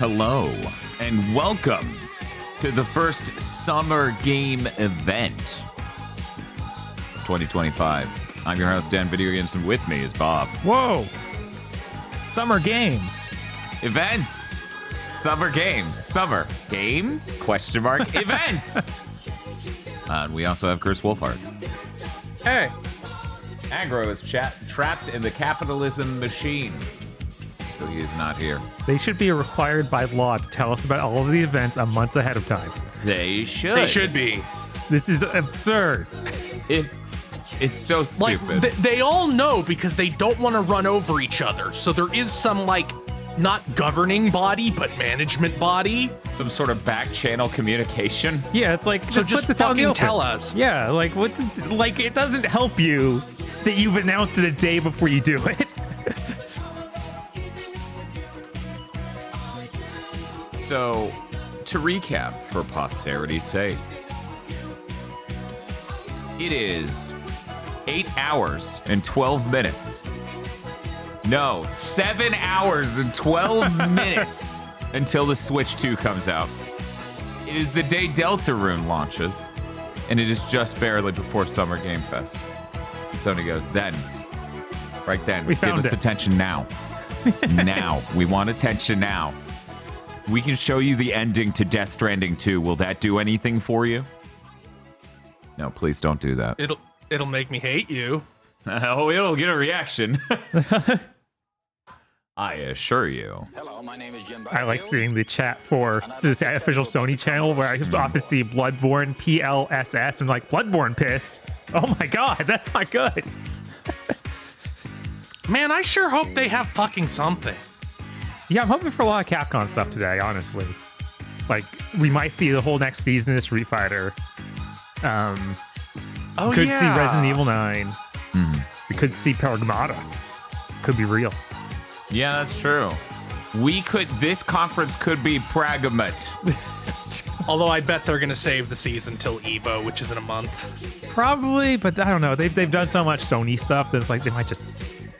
Hello, and welcome to the first summer game event 2025. I'm your host, Dan Video Games, and with me is Bob. Whoa! Summer games. Events! Summer games. Summer game? Question mark. Events! And we also have Chris Wolfhard. Hey. Agro is trapped in the capitalism machine. So he is not here. They should be required by law to tell us about all of the events a month ahead of time. They should. They should be. This is absurd. It's so stupid. Like, they all know because they don't want to run over each other. So there is some, like, not governing body, but management body. Some sort of back channel communication. Yeah, it's like, So just just put this out in the fucking open. tell us. Yeah, like, like, it doesn't help you that you've announced it a day before you do it. So, to recap for posterity's sake, it is 8 hours and 12 minutes. No, 7 hours and 12 minutes until the Switch 2 comes out. It is the day Deltarune launches, and it is just barely before Summer Game Fest. And Sony goes, right then, We give found us it. attention now. Now. We want attention now. We can show you the ending to Death Stranding 2. Will that do anything for you? No, please don't do that. It'll make me hate you. Oh, it'll get a reaction. I assure you. Hello, my name is Jim. I like seeing the chat for this official Sony channel where I often see Bloodborne PLSS and like, Bloodborne piss. Oh my god, that's not good. Man, I sure hope they have fucking something. Yeah, I'm hoping for a lot of Capcom stuff today, honestly. Like, we might see the whole next season of Street Fighter. Oh, Could yeah. see Resident Evil 9. We could see Pragmata. Could be real. Yeah, that's true. This conference could be Pragmata. Although I bet they're going to save the season till EVO, which is in a month. Probably, but I don't know. They've done so much Sony stuff that it's like they might just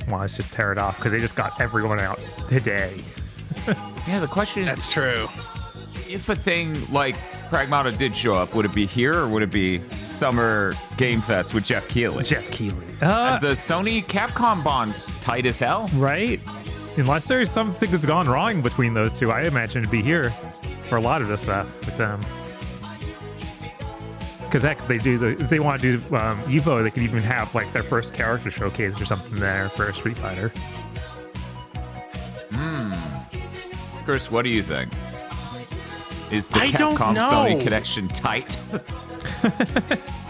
want to just tear it off because they just got everyone out today. Yeah, the question is, That's true. if a thing like Pragmata did show up, would it be here or would it be Summer Game Fest with Jeff Keighley? Jeff Keighley. The Sony Capcom bond's tight as hell. Right? Unless there's something that's gone wrong between those two, I imagine it'd be here for a lot of this stuff with them. Because heck, if they want to do EVO, they could even have like their first character showcase or something there for Street Fighter. Chris, what do you think? Is the I don't Capcom know. Sony connection tight?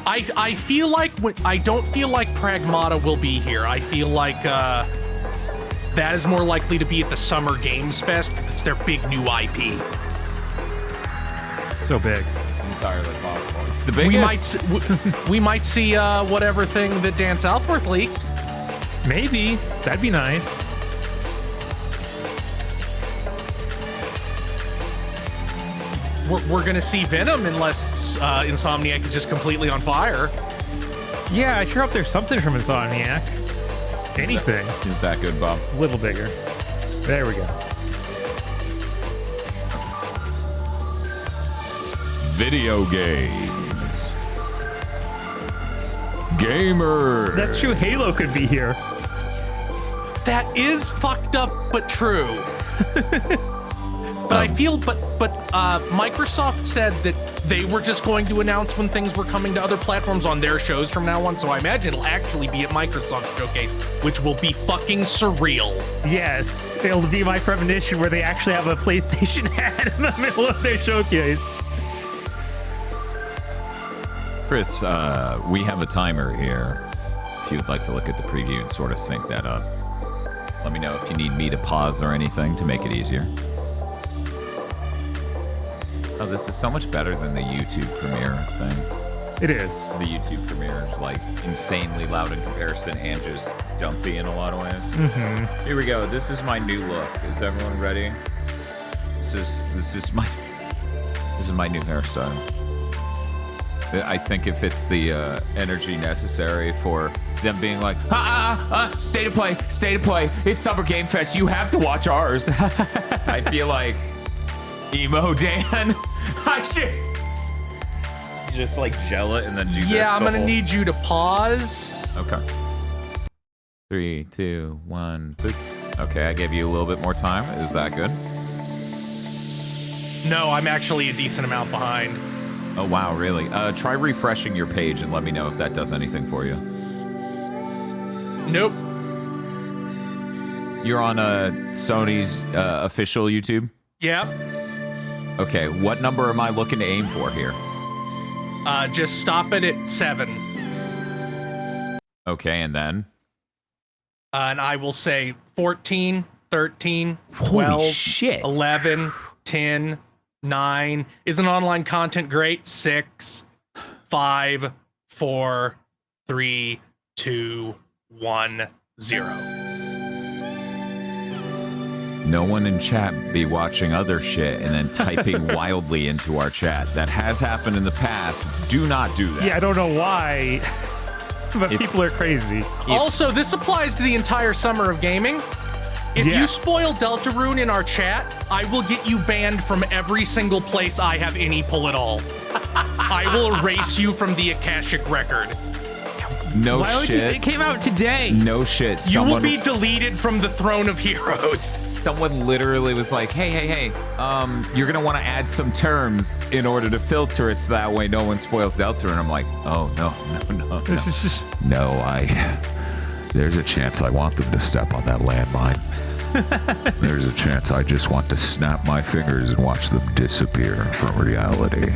I feel like I don't feel like Pragmata will be here. I feel like that is more likely to be at the Summer Games Fest because it's their big new IP. So big. Entirely possible. It's the biggest. We might see whatever thing that Dan Southworth leaked. Maybe. That'd be nice. We're gonna see Venom unless Insomniac is just completely on fire. Yeah, I sure hope there's something from Insomniac. Anything. Is that good, Bob? A little bigger. There we go. Video games. Gamer. That's true. Halo could be here. That is fucked up, but true. But I feel, but Microsoft said that they were just going to announce when things were coming to other platforms on their shows from now on. So I imagine it'll actually be at Microsoft Showcase, which will be fucking surreal. Yes, it'll be my premonition where they actually have a PlayStation ad in the middle of their showcase. Chris, we have a timer here. If you'd like to look at the preview and sort of sync that up, let me know if you need me to pause or anything to make it easier. Oh, this is so much better than the YouTube Premiere thing. It is. The YouTube Premiere is like insanely loud in comparison and just dumpy in a lot of ways. Here we go. This is my new look. Is everyone ready? This is my new hairstyle. I think it fits the energy necessary for them being like, state of play, it's Summer Game Fest, you have to watch ours. I feel like Emo Dan. I should just like gel it and then do this. Yeah, I'm the gonna whole- need you to pause. Okay. 3, 2, 1. Boop. Okay, I gave you a little bit more time. Is that good? No, I'm actually a decent amount behind. Oh wow, really? Try refreshing your page and let me know if that does anything for you. Nope. You're on Sony's official YouTube? Yep. Okay, what number am I looking to aim for here? Just stop it at 7. Okay, and then? And I will say 14, 13, Holy 12, shit. 11, 10, 9. Isn't online content great? 6, 5, 4, 3, 2, 1, 0. No one in chat be watching other shit and then typing wildly into our chat. That has happened in the past. Do not do that. Yeah, I don't know why, but people are crazy. Also, this applies to the entire summer of gaming. If you Yes. spoil Deltarune in our chat, I will get you banned from every single place I have any pull at all. I will erase you from the Akashic record. No Why would you? shit. It came out today. No shit. You will Someone, be deleted from the Throne of Heroes. someone literally was like, hey, you're gonna want to add some terms in order to filter it so that way no one spoils Deltarune. And I'm like, oh, no. This is just. No, there's a chance I want them to step on that landmine. There's a chance I just want to snap my fingers and watch them disappear from reality.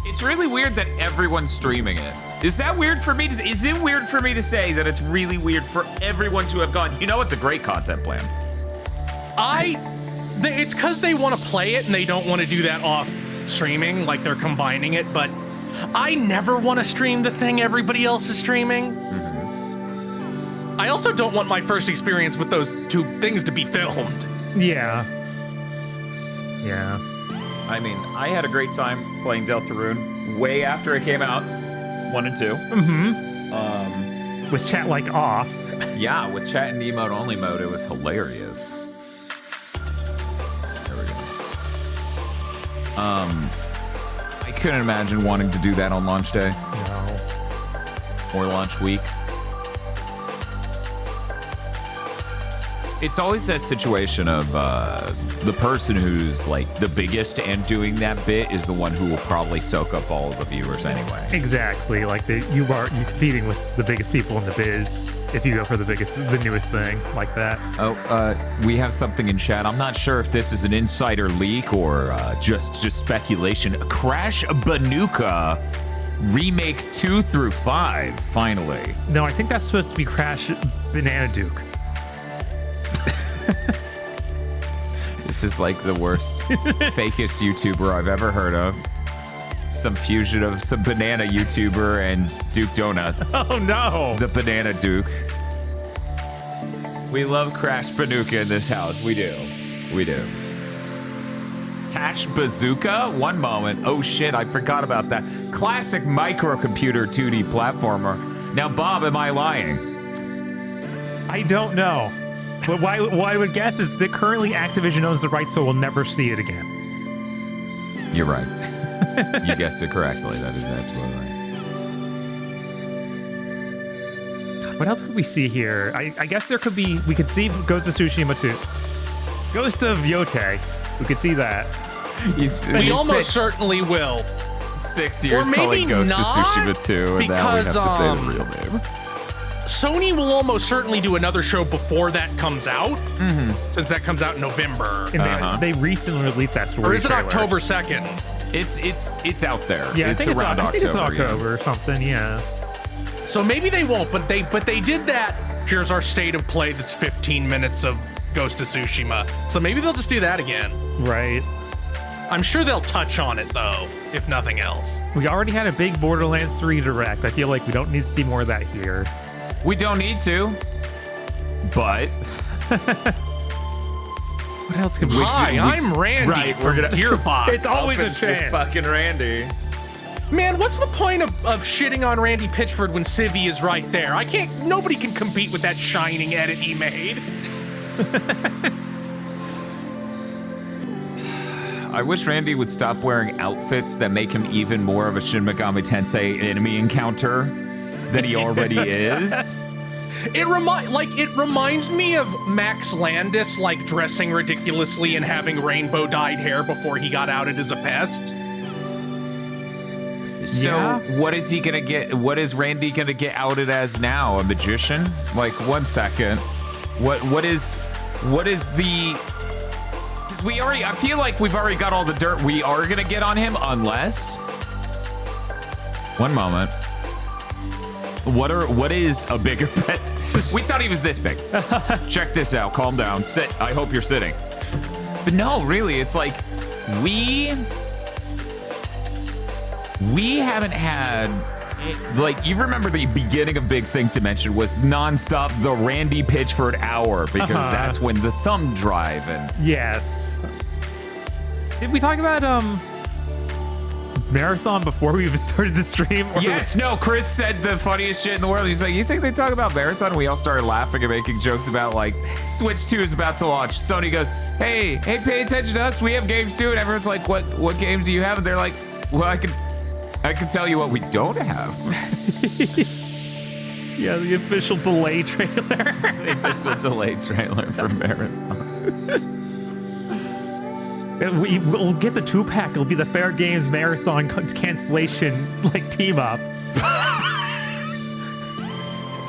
It's really weird that everyone's streaming it. Is that weird for me? Is it weird for me to say that it's really weird for everyone to have gone, you know, it's a great content plan? It's because they want to play it and they don't want to do that off streaming, like they're combining it, but I never want to stream the thing everybody else is streaming. I also don't want my first experience with those two things to be filmed. Yeah. Yeah. I mean, I had a great time playing Deltarune way after it came out, 1 and 2. With chat like off. Yeah, with chat and emote only mode, it was hilarious. There we go. I couldn't imagine wanting to do that on launch day No. or launch week. It's always that situation of the person who's like the biggest and doing that bit is the one who will probably soak up all of the viewers anyway. Exactly. Like you competing with the biggest people in the biz if you go for the newest thing like that. Oh, we have something in chat. I'm not sure if this is an insider leak or just speculation. Crash Banuka remake 2 through 5 finally. No, I think that's supposed to be Crash Banana Duke. This is like the worst, fakest YouTuber I've ever heard of. Some fusion of some banana YouTuber and Duke Donuts. Oh no! The Banana Duke. We love Crash Banuka in this house. We do. We do. Cash Bazooka? One moment. Oh shit, I forgot about that. Classic microcomputer 2D platformer. Now, Bob, am I lying? I don't know. But what I would guess is that currently Activision owns the rights, so we'll never see it again. You're right. You guessed it correctly. That is absolutely right. What else could we see here? I guess we could see Ghost of Tsushima 2. Ghost of Yotei. We could see that. We almost certainly will. 6 years Or maybe calling Ghost of not, Tsushima 2, and now we have to because, say the real name. Sony will almost certainly do another show before that comes out, since that comes out in November. And they recently released that story Or is it trailer. October 2nd? It's out there. Yeah, it's I think around I think it's October. October or something. Yeah. So maybe they won't, but they did that. Here's our state of play that's 15 minutes of Ghost of Tsushima. So maybe they'll just do that again. Right. I'm sure they'll touch on it though, if nothing else. We already had a big Borderlands 3 direct. I feel like we don't need to see more of that here. We don't need to, but What else could we Hi, I'm Randy Right, from we're gonna- Gearbox. It's always a Open chance. fucking Randy. Man, what's the point of shitting on Randy Pitchford when Civi is right there? Nobody can compete with that shining edit he made. I wish Randy would stop wearing outfits that make him even more of a Shin Megami Tensei enemy encounter than he already is. It reminds me of Max Landis like dressing ridiculously and having rainbow dyed hair before he got outed as a pest. So what is he gonna get? What is Randy gonna get outed as now? A magician? Like 1 second. What is the? Because I feel like we've already got all the dirt we are gonna get on him, unless. One moment. What is a bigger pet? We thought he was this big. Check this out. Calm down. Sit. I hope you're sitting. But no, really, it's like we haven't had, like, you remember the beginning of Big Think Dimension was nonstop the Randy Pitchford hour because that's when the thumb drive and Yes. Did we talk about Marathon before we even started the stream? yes, no, Chris said the funniest shit in the world. He's like, you think they talk about Marathon? We all started laughing and making jokes about, like, Switch 2 is about to launch. Sony goes, hey, pay attention to us. We have games too. And everyone's like, what games do you have? And they're like, well, I can tell you what we don't have. Yeah, the official delay trailer. The official delay trailer for Marathon. We'll get the 2-pack. It'll be the Fair Games Marathon cancellation like team up.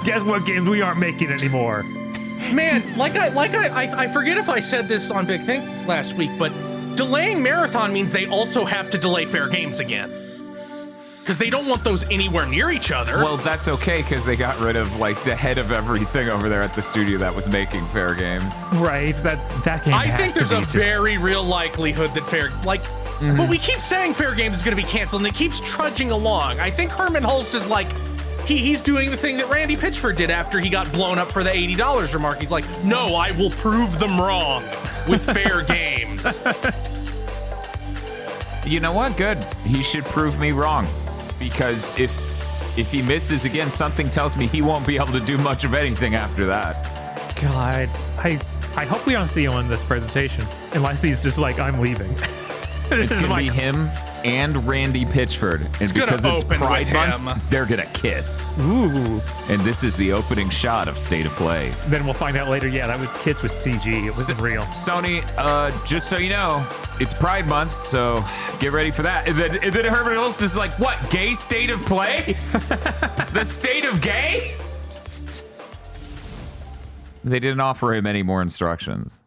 Guess what games we aren't making anymore? Man, I forget if I said this on Big Think last week, but delaying Marathon means they also have to delay Fair Games again. Because they don't want those anywhere near each other. Well, that's okay, because they got rid of, like, the head of everything over there at the studio that was making Fair Games. Right, that game I has think to there's be a just... very real likelihood that but we keep saying Fair Games is going to be canceled, and it keeps trudging along. I think Herman Hulst is like, he's doing the thing that Randy Pitchford did after he got blown up for the $80 remark. He's like, no, I will prove them wrong with Fair Games. You know what? Good. He should prove me wrong. Because if he misses again, something tells me he won't be able to do much of anything after that. God, I hope we don't see him in this presentation. Unless he's just like, I'm leaving. It's going to be him and Randy Pitchford. And because it's Pride Month, they're going to kiss. Ooh. And this is the opening shot of State of Play. Then we'll find out later, yeah, that was kiss with CG. It wasn't real. Sony, just so you know, it's Pride Month, so get ready for that. And then Herman Hulst is like, what, gay State of Play? The state of gay? They didn't offer him any more instructions.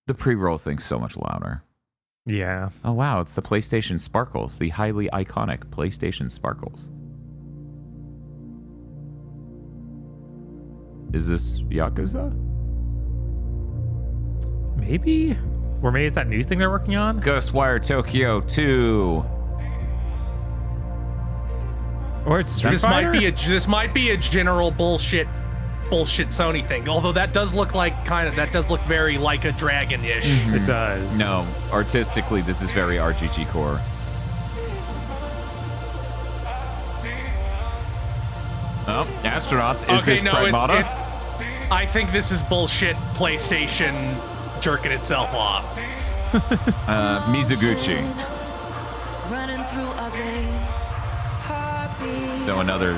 The pre-roll thing's so much louder. Yeah. Oh, wow, it's the PlayStation Sparkles, the highly iconic PlayStation Sparkles. Is this Yakuza? Maybe? Or maybe it's that new thing they're working on? Ghostwire Tokyo 2. Or it's Street Fighter? This might be a general bullshit Sony thing. Although that does look like that does look very like a dragon-ish. Mm-hmm. It does. No, artistically, this is very RGG core. Oh, astronauts. Is this Pragmata? I think this is bullshit PlayStation jerking itself off. Mizuguchi. So another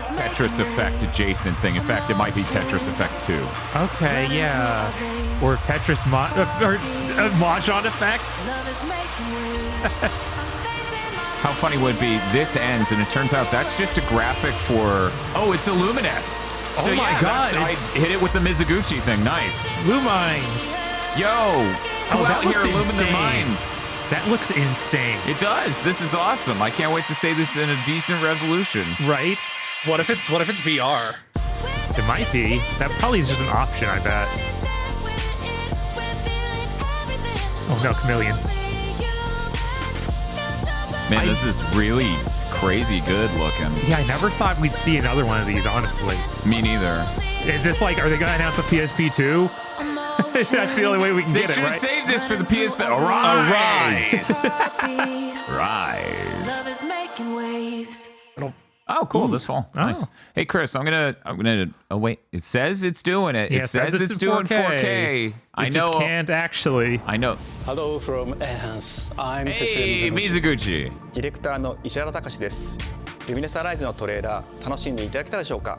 Tetris Effect adjacent thing. In fact, it might be Tetris Effect 2. Okay, yeah. Or Tetris Mahjong Effect. How funny would it be this ends and it turns out that's just a graphic for... Oh, it's a Lumines. So oh my God. I hit it with the Mizuguchi thing. Nice. Lumines. Yo, who out here illumine their minds? That looks insane. It does. This is awesome. I can't wait to say this in a decent resolution. Right? What if it's VR? It might be. That probably is just an option, I bet. Oh no, chameleons. Man, this is really crazy good looking. Yeah, I never thought we'd see another one of these, honestly. Me neither. Is this like, are they gonna announce the PSP 2? That's the only way we can they get it, right? They should have saved this for the PSP. Arise! Rise. Love is making waves. Oh, cool. This fall. Nice. Hey, Chris, I'm gonna. Oh wait, it says it's doing it. Yeah, it says it's in doing 4K. I know. Just can't actually. I know. Hello from Enhance. I'm Hey, Mizuguchi. ディレクターの石原隆です。Lumines Arise のトレーラー楽しんでいただけたでしょうか。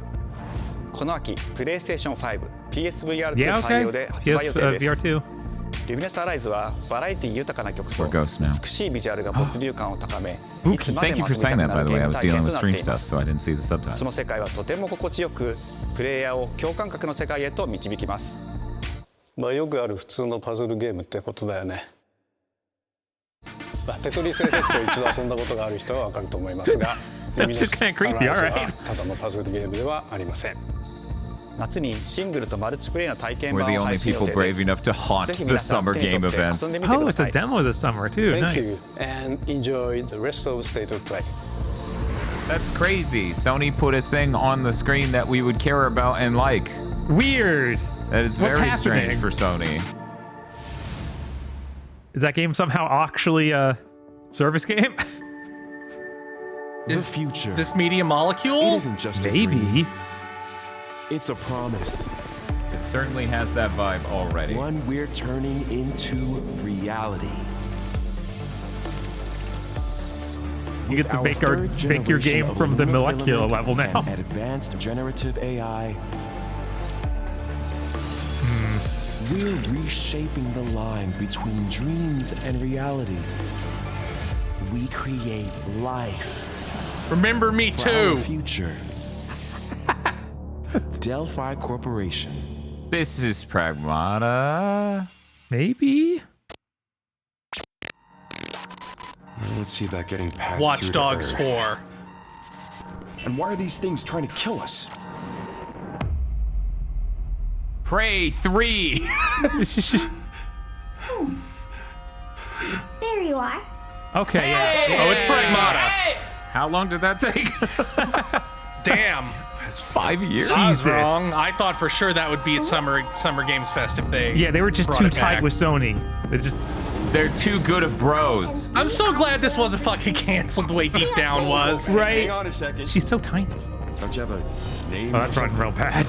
この秋、PlayStation 5、PSVR2 対応で発売予定です。VR2. Lumines Arise はバラエティ豊かな曲と We're ghosts now. 美しいビジュアルが没入感を高め、 Ooh, いつまで thank you も for 遊びた saying く that, な by る the ゲ way. ー I ム was 体 dealing 験 with となって stream いま stuff, す。 so I didn't see the そ subtitles. の世界はとても心地よく、プレイヤーを共感覚の世界へと導きます。まあよくある普通のパズルゲームってことだよね。テトリスエフェクトを一度遊んだことがある人はわかると思いますが、just kinda creepy, alright. ただのパズルゲームではありません。夏にシングルとマルチプレイの体験 We're 版 the を only 配信予 people 定で brave す。 enough to haunt ぜひ the 皆さん summer 手に game 取って events. 遊んでみてく Oh, だ it's さ a い。 demo this summer too. Thank you Nice. and enjoy the rest of State of Play. That's crazy. Sony put a thing on the screen that we would care about and like. Weird. That is What's very happening? strange for Sony. Is that game somehow actually a service game? The future. This media It molecule? isn't just a dream. Maybe. It's a promise. It certainly has that vibe already. One we're turning into reality. You get to Our make third your generation game of from the aluminum molecular filament level now. and advanced generative AI. We're reshaping the line between dreams and reality. We create life Remember me for our too. future. Delphi Corporation. This is Pragmata. Maybe. Let's see about getting past Watch through to Dogs Earth. 4. And why are these things trying to kill us? Prey 3. There you are. Okay, yeah. Oh, it's Pragmata. How long did that take? Damn. It's 5 years. I was Jesus. wrong. I thought for sure that would be at Summer Games Fest if they. Yeah, they were just brought too it tight back. with Sony. They're too good of bros. I'm so glad this wasn't fucking canceled the way Deep Down was. Right. Hang on a second. She's so tiny. Don't you have a name? Oh, that's running real bad.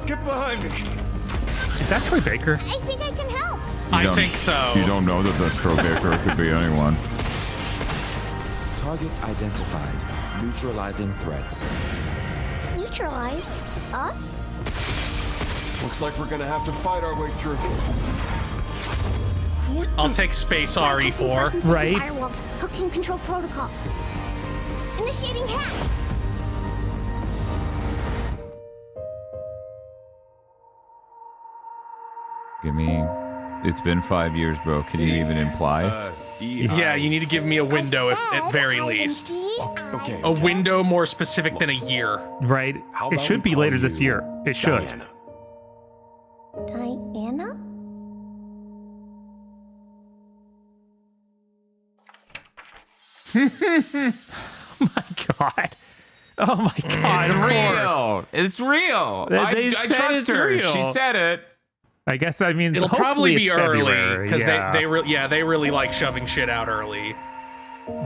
Get behind me. Is that Troy Baker? I think I can help. I think so. You don't know that that's Troy Baker. It could be anyone. Targets identified. Neutralizing threats. Neutralize us? Looks like we're gonna have to fight our way through. I'll take Space RE4. Right. Firewalls, hooking control protocols. Initiating hack. Give me. It's been 5 years, bro. Can you even imply? Yeah, you need to give me a window at very least. Okay. A window more specific than a year. Right. How It about should we be call later this you year. It should. Diana? Diana? God. Oh my God. It's of course. real. It's real. They I said trust it's her. real. She said it. I guess I mean It'll hopefully probably be it's early February, because yeah. they really like shoving shit out early.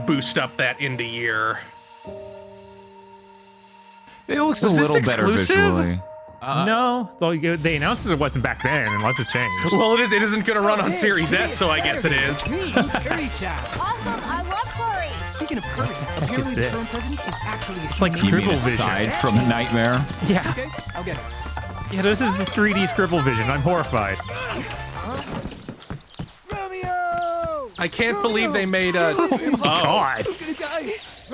Boost up that into year. It looks a Was this little better exclusive? visually. No, they announced it wasn't back then, unless it changed. Well, it is. It isn't going to run on Series S, so I guess it is. Awesome, I love curry. Speaking of curry, is apparently the this? current president is actually a It's like You mean Scribble Vision. aside from Nightmare? Yeah, Okay, I'll get it. yeah. This is the 3D Scribble Vision. I'm horrified. Romeo! I can't believe they made a. Oh, God.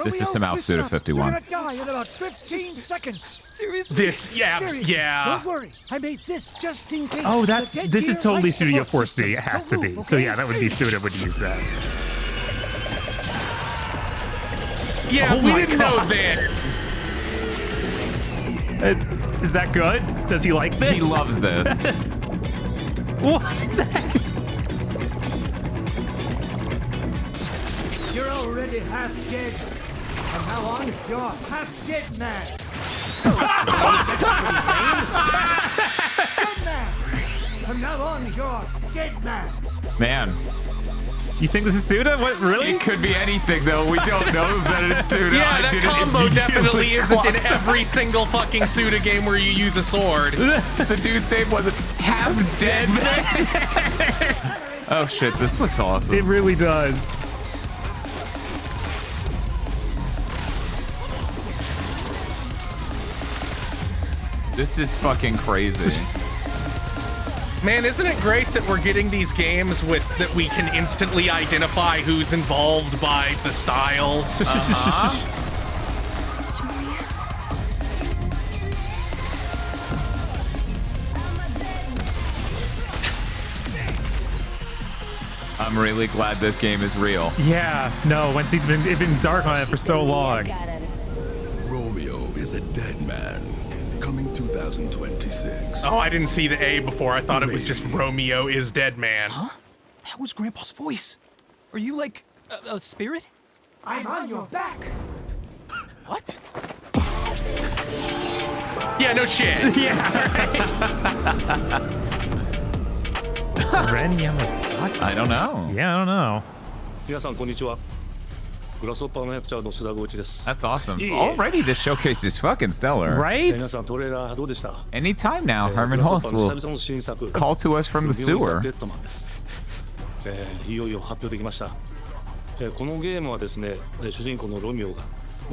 This is somehow Suda 51. Die in about 15 seconds. Seriously? this. Yeah, Seriously, yeah. Don't worry. I made this just in case. Oh, The dead this gear is totally life Studio support 4C. system. It has to Don't be. move, So okay? yeah, that would be Suda would use that. Yeah, Oh we my didn't God. know then. Is that good? Does he like this? He loves this. What the heck is- You're already half dead. From now on, you're half dead man. Dead man. From now on, you're dead man. Man, You think this is Suda? What, really? It could be anything, though. We don't know that it's Suda. Yeah, I that didn't combo immediately definitely isn't in clock- every single fucking Suda game where you use a sword. The dude's name wasn't Half Dead Man. Oh shit, this looks awesome. It really does. This is fucking crazy. Man, isn't it great that we're getting these games with that we can instantly identify who's involved by the style? I'm really glad this game is real. Yeah, no, once it's been dark on it for so long. Romeo is a dead man. Coming 2026. Oh, I didn't see the A before. I thought it was just Romeo is dead man. Huh? That was Grandpa's voice. Are you like a spirit? I'm on your back. What? Yeah, no shit. Ren Yamazaki? I don't know. Yeah, I don't know. 皆さんこんにちは。グラスホッパーの役者の須田剛一です。 That's awesome. Already, this showcase is fucking stellar. 皆 Right? さんトレーラーどうでした？ Anytime now, グラ Herman スホッ Hulse パーの will 久々の新作。 call to us from the ルミオイ sewer. ザデッドマンです。いよいよ発表できました。このゲームはですね、主人公のロミオが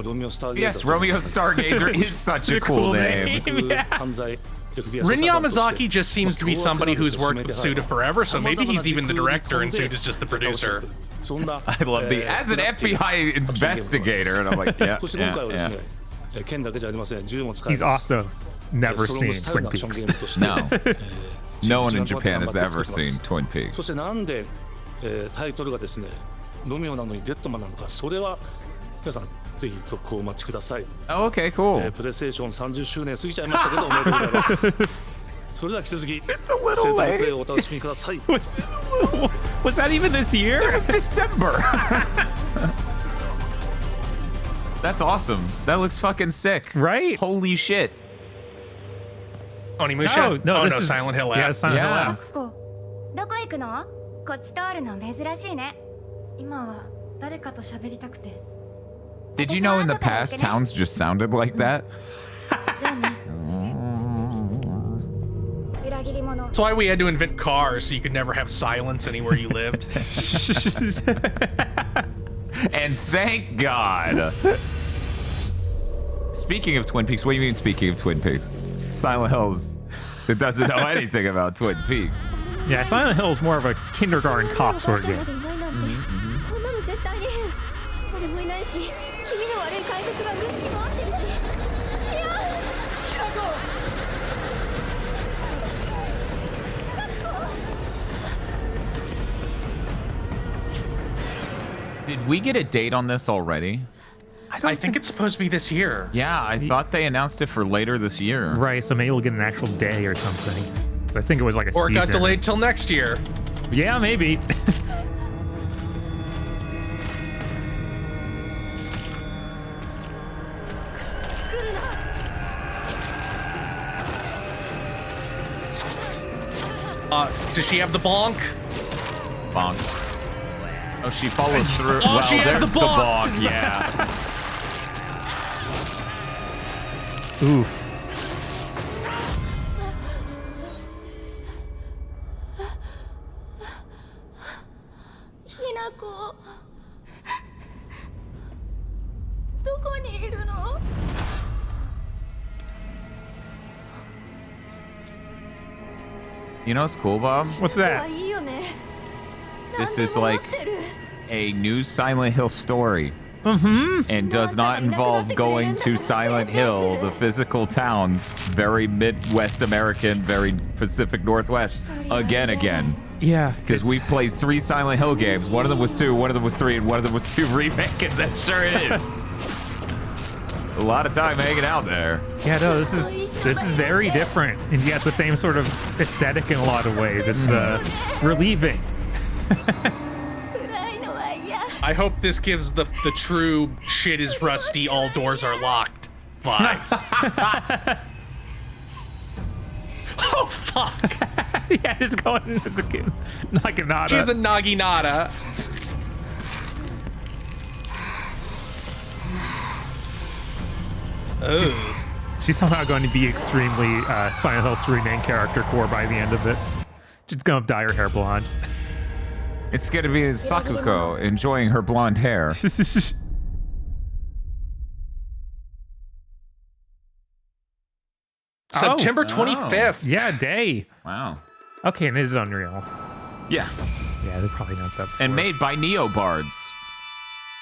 ロミオスターゲイザー Yes, Romeo Stargazer is such a cool name. 犯罪 Rin Yamazaki just seems to be somebody who's worked with Suda forever, so maybe he's even the director and Suda's just the producer. I love the as an FBI investigator, and I'm like, yeah, yeah. He's also never seen Twin Peaks. No. No one in Japan has ever seen Twin そ Peaks. してなんでタイトルがですね、ロミオなのにデッドマンなのか、それは皆さんぜひ続報をお待ちください。 Oh, okay, cool. プレイステーション30周年過ぎちゃいましたけど、おめでとうございます。それでは引き続き、正当なプレイをお楽しみください。Was that even this year? It was December. That's awesome. That looks fucking sick. Right? Holy shit. Onimusha? No, oh this no, is Silent Hill Yeah, app. Silent Hill Yeah. app. どこ行くの？こっち通るの珍しいね。今は誰かと喋りたくて。 Did you know in the past towns just sounded like that? じゃあね。裏切り者。 That's why we had to invent cars so you could never have silence anywhere you lived. And thank God. Speaking of Twin Peaks, what do you mean speaking of Twin Peaks? Silent Hills, it doesn't know anything about Twin Peaks. Yeah, Silent Hill is more of a kindergarten cop sort of game. こんなの絶対に変。俺もいないし、気味の悪い怪物がうろつき回ってるし。いや。 Did we get a date on this already? I think it's supposed to be this year. Yeah, I thought they announced it for later this year. Right, so maybe we'll get an actual day or something. 'Cause I think it was like a Or it season. got delayed till next year. Yeah, maybe. Does she have the bonk? Bonk. Oh, she follows through. Oh, well, she has there's the bonk. Yeah. Oof. Hinako. どこにいるの? You know what's cool, Bob? What's that? いいよね。 This is like a new Silent Hill story. And does not involve going to Silent Hill, the physical town, very Midwest American, very Pacific Northwest, again. Yeah. Because we've played 3 Silent Hill games. One of them was 2, one of them was 3, and one of them was 2 remake, and that sure is. A lot of time hanging out there. Yeah, no, this is very different, and yet the same sort of aesthetic in a lot of ways. It's relieving. I hope this gives the true shit is rusty, all doors are locked vibes. Oh fuck! Yeah, just going as a kid. Naginata. She's a Naginata. Oh. She's somehow going to be extremely Silent Hill 3 main character core by the end of it. She's gonna dye her hair blonde. It's gonna be Sakuko enjoying her blonde hair. September 25th. Yeah, day. Wow. Okay, and it is Unreal. Yeah. Yeah, they probably announced that before. And made by Nioh bards.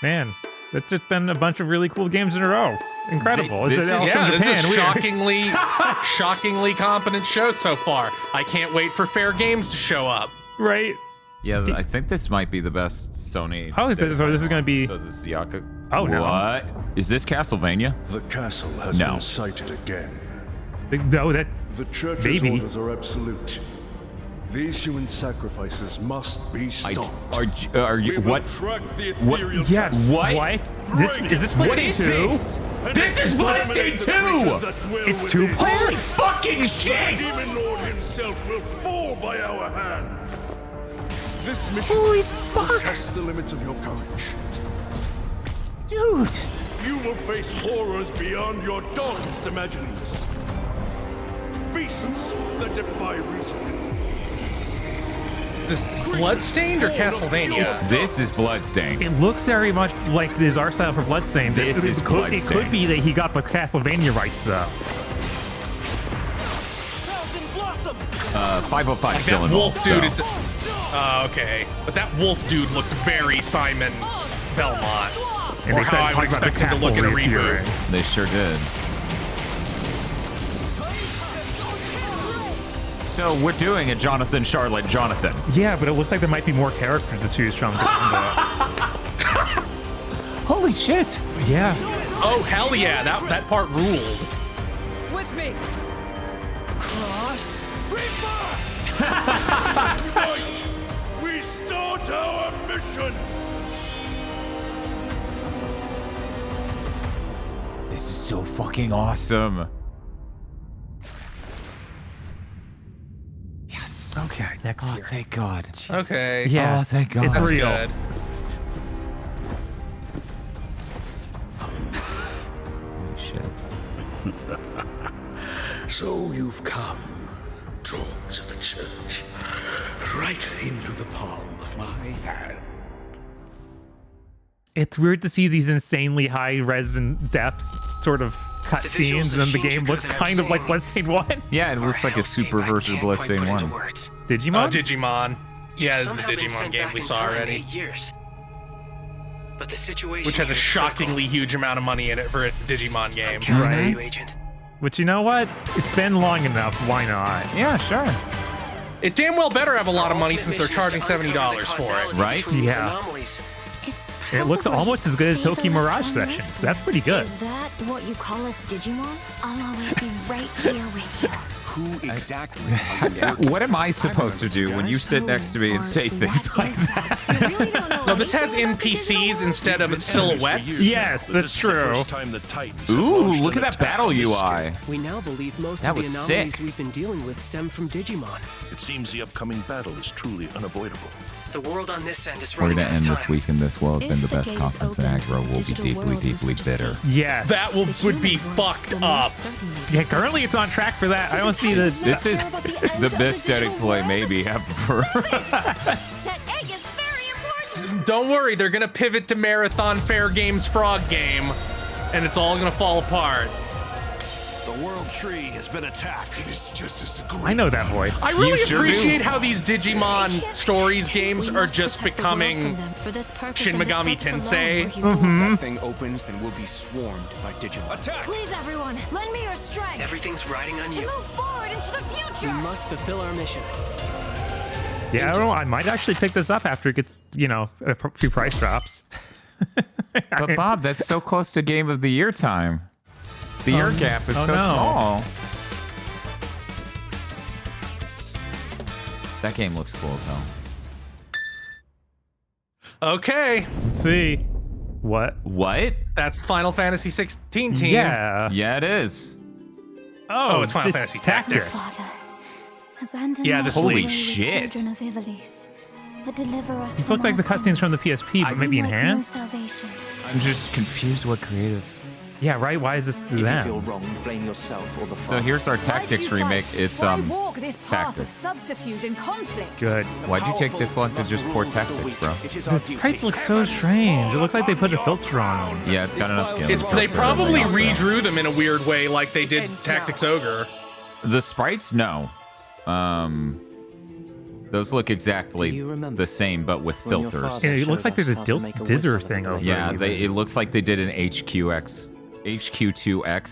Man, that's just been a bunch of really cool games in a row. Incredible. This is a shockingly competent show so far. I can't wait for Fair Games to show up. Right. Yeah, I think this might be the best Sony. Oh, so this is going to be... So this is Yaka. Oh, no. What? Is this Castlevania? The castle has been sighted again. No, that... The church's orders are absolute. These human sacrifices must be stopped. Are you what? What? Yes. What? What? Is this Bloodstained 2? This is Bloodstained 2! It's 2 Holy fucking shit! The demon lord himself will fall by our hand. This mission Holy will fuck! test the limits of your courage. Dude! You will face horrors beyond your darkest imaginings. Beasts that defy reason. Is this Bloodstained or Castlevania? This is Bloodstained. It looks very much like his art style for Bloodstained. This is Bloodstained. It could be that he got the Castlevania rights, though. 505 still that involved. wolf dude. Okay, but that wolf dude looked very Simon Belmont, And or they how I would talked about expect him to look in a reappearing. reboot. They sure did. So we're doing a Jonathan Charlotte Jonathan. Yeah, but it looks like there might be more characters to choose from. Holy shit! Yeah. Oh hell yeah, that part ruled. With me. Cross Right! We start our mission! This is so fucking awesome. Yes. Okay, next year. Thank God. Okay. Yeah. Oh, thank God. It's That's real. good. Holy shit. So you've come, dogs of the church, right into the palm of my hand. It's weird to see these insanely high res and depth sort of cutscenes, and then the game looks kind of like Bloodstained 1. Yeah, it looks like a super version of Bloodstained 1. Digimon? Digimon. Yeah, this is the Digimon game we saw already. But the situation Which has a shockingly huge amount of money in it for a Digimon game. Right. But you know what? It's been long enough. Why not? Yeah, sure. It damn well better have a lot of money since they're charging $70 for it. Right? Yeah. It looks almost as good as Tokyo Mirage Sessions. That's pretty good. Is that what you call us, Digimon? I'll always be right here with you. Who exactly? What am I supposed to do when you sit next to me and say things like that? No, this has NPCs instead of silhouettes. Yes, that's true. Ooh, look at that battle UI. We now believe most That of the was anomalies sick. we've been dealing with stem from Digimon. It seems the upcoming battle is truly unavoidable. The world on this end is We're running gonna out end of this time. week in this world, then If the the best gate is conference in open, aggro will be digital deeply, world is deeply such a bitter. Yes. That would be fucked up. Yeah, currently it's on track for that. I don't see the... This is the best static play maybe ever. That egg is very important. Don't worry, they're gonna pivot to Marathon Fair Games Frog Game, and it's all gonna fall apart. The world tree has been attacked. It is just as agreed. I know that voice. I really sure appreciate do. how these Digimon stories games are just becoming Shin Megami Tensei. If that thing opens, then we'll be swarmed by Digimon. Attack! Please, everyone, lend me your strength Everything's riding on to you. move forward into the We future. must fulfill our mission. Yeah, I don't know. I might actually pick this up after it gets, you know, a few price drops. But Bob, that's so close to Game of the Year time. The year gap is so small. That game looks cool as hell. Okay, Let's see. What? What? that's Final Fantasy 16 team. Yeah. Yeah, it is. Oh, it's Final Fantasy Tactics. Father, abandon Yeah, not this the Holy wayward shit. children of Ivalice, but deliver us These from look like the our cutscenes from the sins. PSP, but maybe We want no enhanced. salvation. I'm just confused what creative Yeah, right. Why is this If through you them? feel wrong, blame yourself or the So here's our Tactics remake. It's walk this path of Tactics. subterfuge and conflict. Good. Why'd you take this long to just port Tactics, bro? The sprites look so strange. It looks like they put a filter on them. Yeah, it's got enough skill. They probably redrew them in a weird way, like they did Tactics Ogre. The sprites, no. Those look exactly the same, but with filters. And it looks like there's a dither thing over Yeah, it. it looks like they did an HQ2X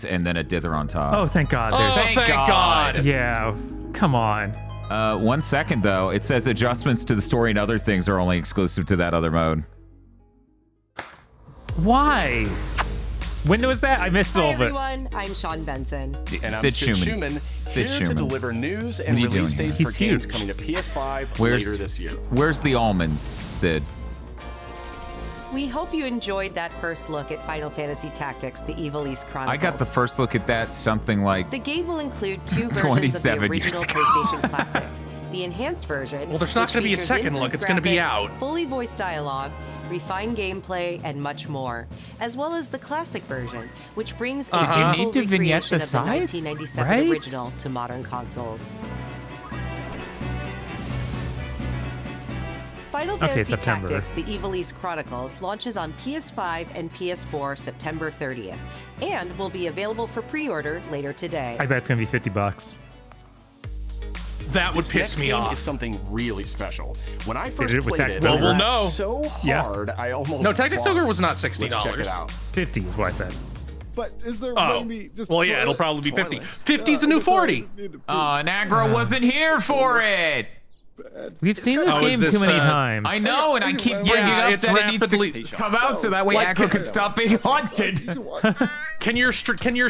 and then a dither on top. Oh, thank God. Thank God. Yeah, come on. 1 second, though. It says adjustments to the story and other things are only exclusive to that other mode. Why? When was that? I missed all of it. Everyone, I'm Sean Benson. And I'm Sid Sid Schumann. Schumann, here to deliver news and What are you release doing dates here? for He's games huge. coming to PS5 Where's, later this year. Where's the almonds, Sid? We hope you enjoyed that first look at Final Fantasy Tactics: The Evil East Chronicles. I got the first look at that something like The game will include 2 versions of the 27 years original ago. PlayStation Classic. The enhanced version. Well, there's not which gonna be a features second improved look, it's gonna be graphics, out. Fully voiced dialogue, refined gameplay, and much more, as well as the classic version, which brings a Did you full need to vignette recreation the of sides? 1997 Right? original to modern consoles. Final Okay, Fantasy September. Tactics: The Evil East Chronicles launches on PS5 and PS4 September 30th, and will be available for pre-order later today. I bet it's gonna be $50. That would This piss next me game off. is something really special. When I did first it with played it, Tactics I Ogre. Well, we'll laughed know. so Yeah. hard I almost No, Tactics barfed. Ogre was not $60. Let's check it out. 50 is what I said. But is there Oh, maybe just well, yeah, it'll probably be 50. Twilight? 50's the new 40. Oh, and Aggro wasn't here for it. We've seen this Oh, is game this too many the- times. I know, and I keep bringing Yeah, up it's that it needs rapidly- to come out so that way Like, Aggro can stop being haunted. Can your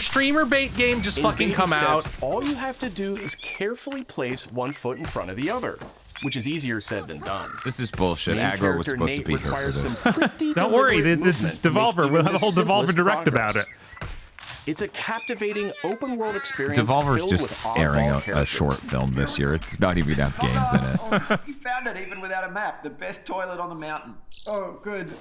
streamer bait game just In fucking baby come out? steps, all you have to do is carefully place one foot in front of the other, which is easier said than done. This is bullshit. Main Aggro was character supposed to Nate be here for requires this. some pretty Don't worry, deliberate this is movement to make Devolver. even We'll have a the whole Devolver simplest Direct progress. about it. It's a captivating open-world experience Devolver's filled just with oddball airing a characters. short film this year. It's not even have games in it. You found it even without a map. The best toilet on the mountain. Oh, good.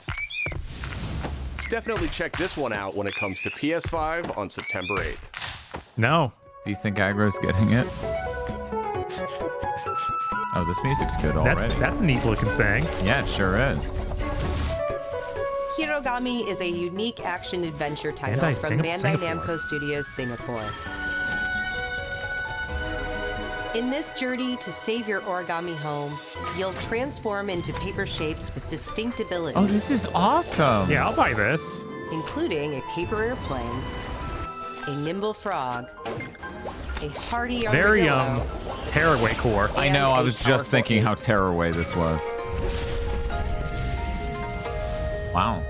Definitely check this one out when it comes to PS5 on September 8th. No. Do you think Aggro's getting it? Oh, this music's good already. That's a neat looking thing. Yeah, it sure is. Hirogami is a unique action-adventure title Bandai from Bandai Singapore. Namco Studios Singapore. In this journey to save your origami home, you'll transform into paper shapes with distinct abilities. Oh, this is awesome. Yeah, I'll buy this. Including a paper airplane, a nimble frog, a hardy Very armadillo, tearaway core. I know, I was just thinking how tearaway this was. Wow.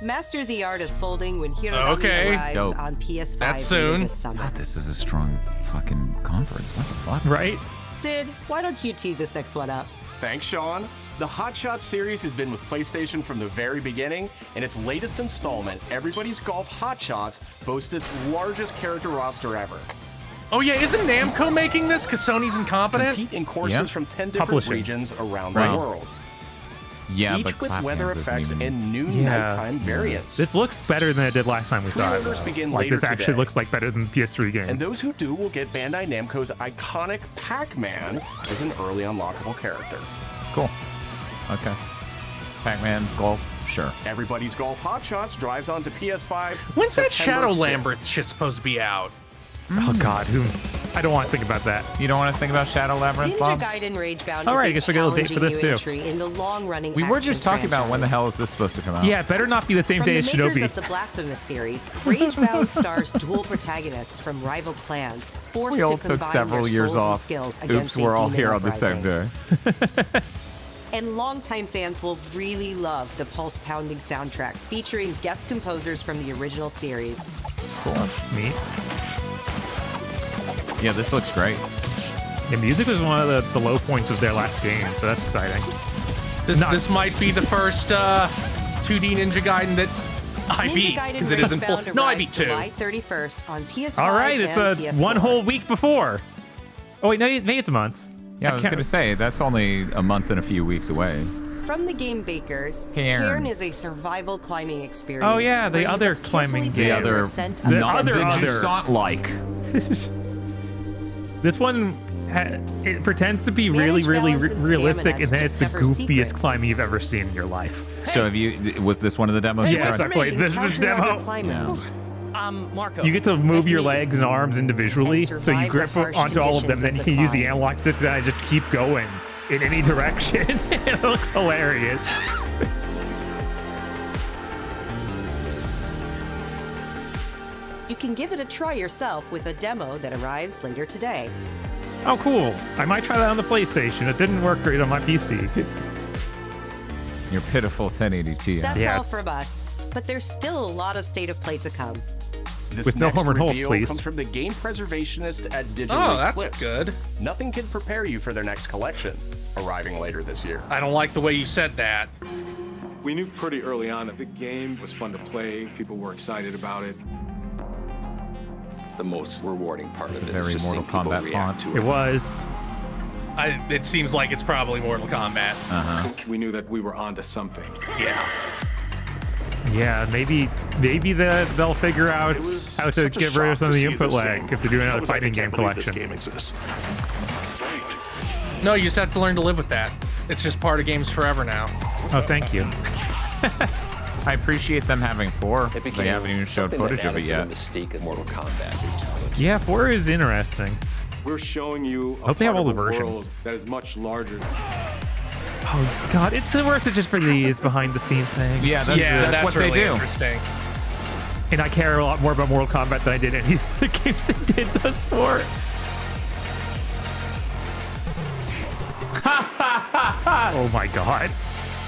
Master the art of folding when Hirogami Okay. arrives Dope. on PS5 That's later soon. this summer. God, this is a strong fucking conference. What the fuck? Right? Sid, why don't you tee this next one up? Thanks, Sean. The Hot Shots series has been with PlayStation from the very beginning, and its latest installment, Everybody's Golf Hot Shots, boasts its largest character roster ever. Oh yeah, isn't Namco making this because Sony's incompetent? Compete in courses Yeah. from 10 different Publishing. regions around Right. the world. Yeah, Each but with Clap weather Hands isn't effects even- and new Yeah. nighttime variants. This looks better than it did last time we saw it. Pre-orders begin Like later this actually today. looks like better than the PS3 game. And those who do will get Bandai Namco's iconic Pac-Man as an early unlockable character. Cool. Okay. Pac-Man, Golf, sure. Everybody's Golf Hot Shots drives onto PS5. When's that September Shadow 5th. Lambert shit supposed to be out? Oh God, I don't want to think about that. You don't want to think about Shadow Labyrinth, Ninja Bob? Gaiden Ragebound All right, I is a guess we got a little date for challenging this, new too. entry in the long-running We were action just talking about when the franchise. hell is this supposed to come out? Yeah, it better not be the same From day the as makers Shinobi. of the Blasphemous series, Ragebound stars dual protagonists from rival clans, forced We all to took combine several their years souls and off. skills Oops, against we're a all demon here on the same uprising. day. And longtime fans will really love the pulse-pounding soundtrack featuring guest composers from the original series. Cool. Neat. Yeah, this looks great. The music was one of the low points of their last game, so that's exciting. This might be the first 2D Ninja Gaiden that I Ninja beat Gaiden because it isn't full. Ragebound No, I arrives beat 2. July 31st on PS5 All right, it's and a PS4. one whole week before. Oh wait, no, maybe it's a month. Yeah, I was can't- going to say, that's only a month and a few weeks away. From the game makers, Cairn. Cairn is a survival climbing experience. Oh yeah, where the you other must carefully climbing plan game. your other- ascent The up other- Jusant-like. This one, it pretends to be really, Manage really balance and realistic, stamina and to then it's the discover goofiest secrets. climb you've ever seen in your life. So was this one of the demos you Yes, tried? I played. This is a Encounter other demo. climbers. Marco. You get to move nice your to meet you. legs and arms individually, And so you survive grip the harsh onto all of them, then conditions you of can the use the climb. analog stick and just keep going in any direction. It looks hilarious. You can give it a try yourself with a demo that arrives later today. Oh, cool. I might try that on the PlayStation. It didn't work great on my PC. Your pitiful 1080 Ti. That's Yeah, all it's- from us, but there's still a lot of State of Play to come. This With no next Homer and Holes, reveal please. comes from the game preservationist at Digital Oh, that's Eclipse. good. Nothing can prepare you for their next collection, arriving later this year. I don't like the way you said that. We knew pretty early on that the game was fun to play. People were excited about it. The most rewarding part It's of a it is very just seeing Mortal people Kombat react font. to It was. It seems like it's probably Mortal Kombat. We knew that we were onto something. Yeah. Yeah, maybe they'll figure out how to get rid of some of the input lag if they're doing another fighting game collection. No, you just have to learn to live with that. It's just part of games forever now. Oh, thank you. I appreciate them having 4. It They became haven't even showed something footage that of it added yet. to the mystique of Mortal Kombat. Yeah, 4 is interesting. We're showing you a Hope they have part all of the a versions. world that is much larger. Oh god, it's worth it just for these behind the scenes things. Yeah, that's what really they do. Interesting. And I care a lot more about Mortal Kombat than I did any of the games they did thus far. Oh my god.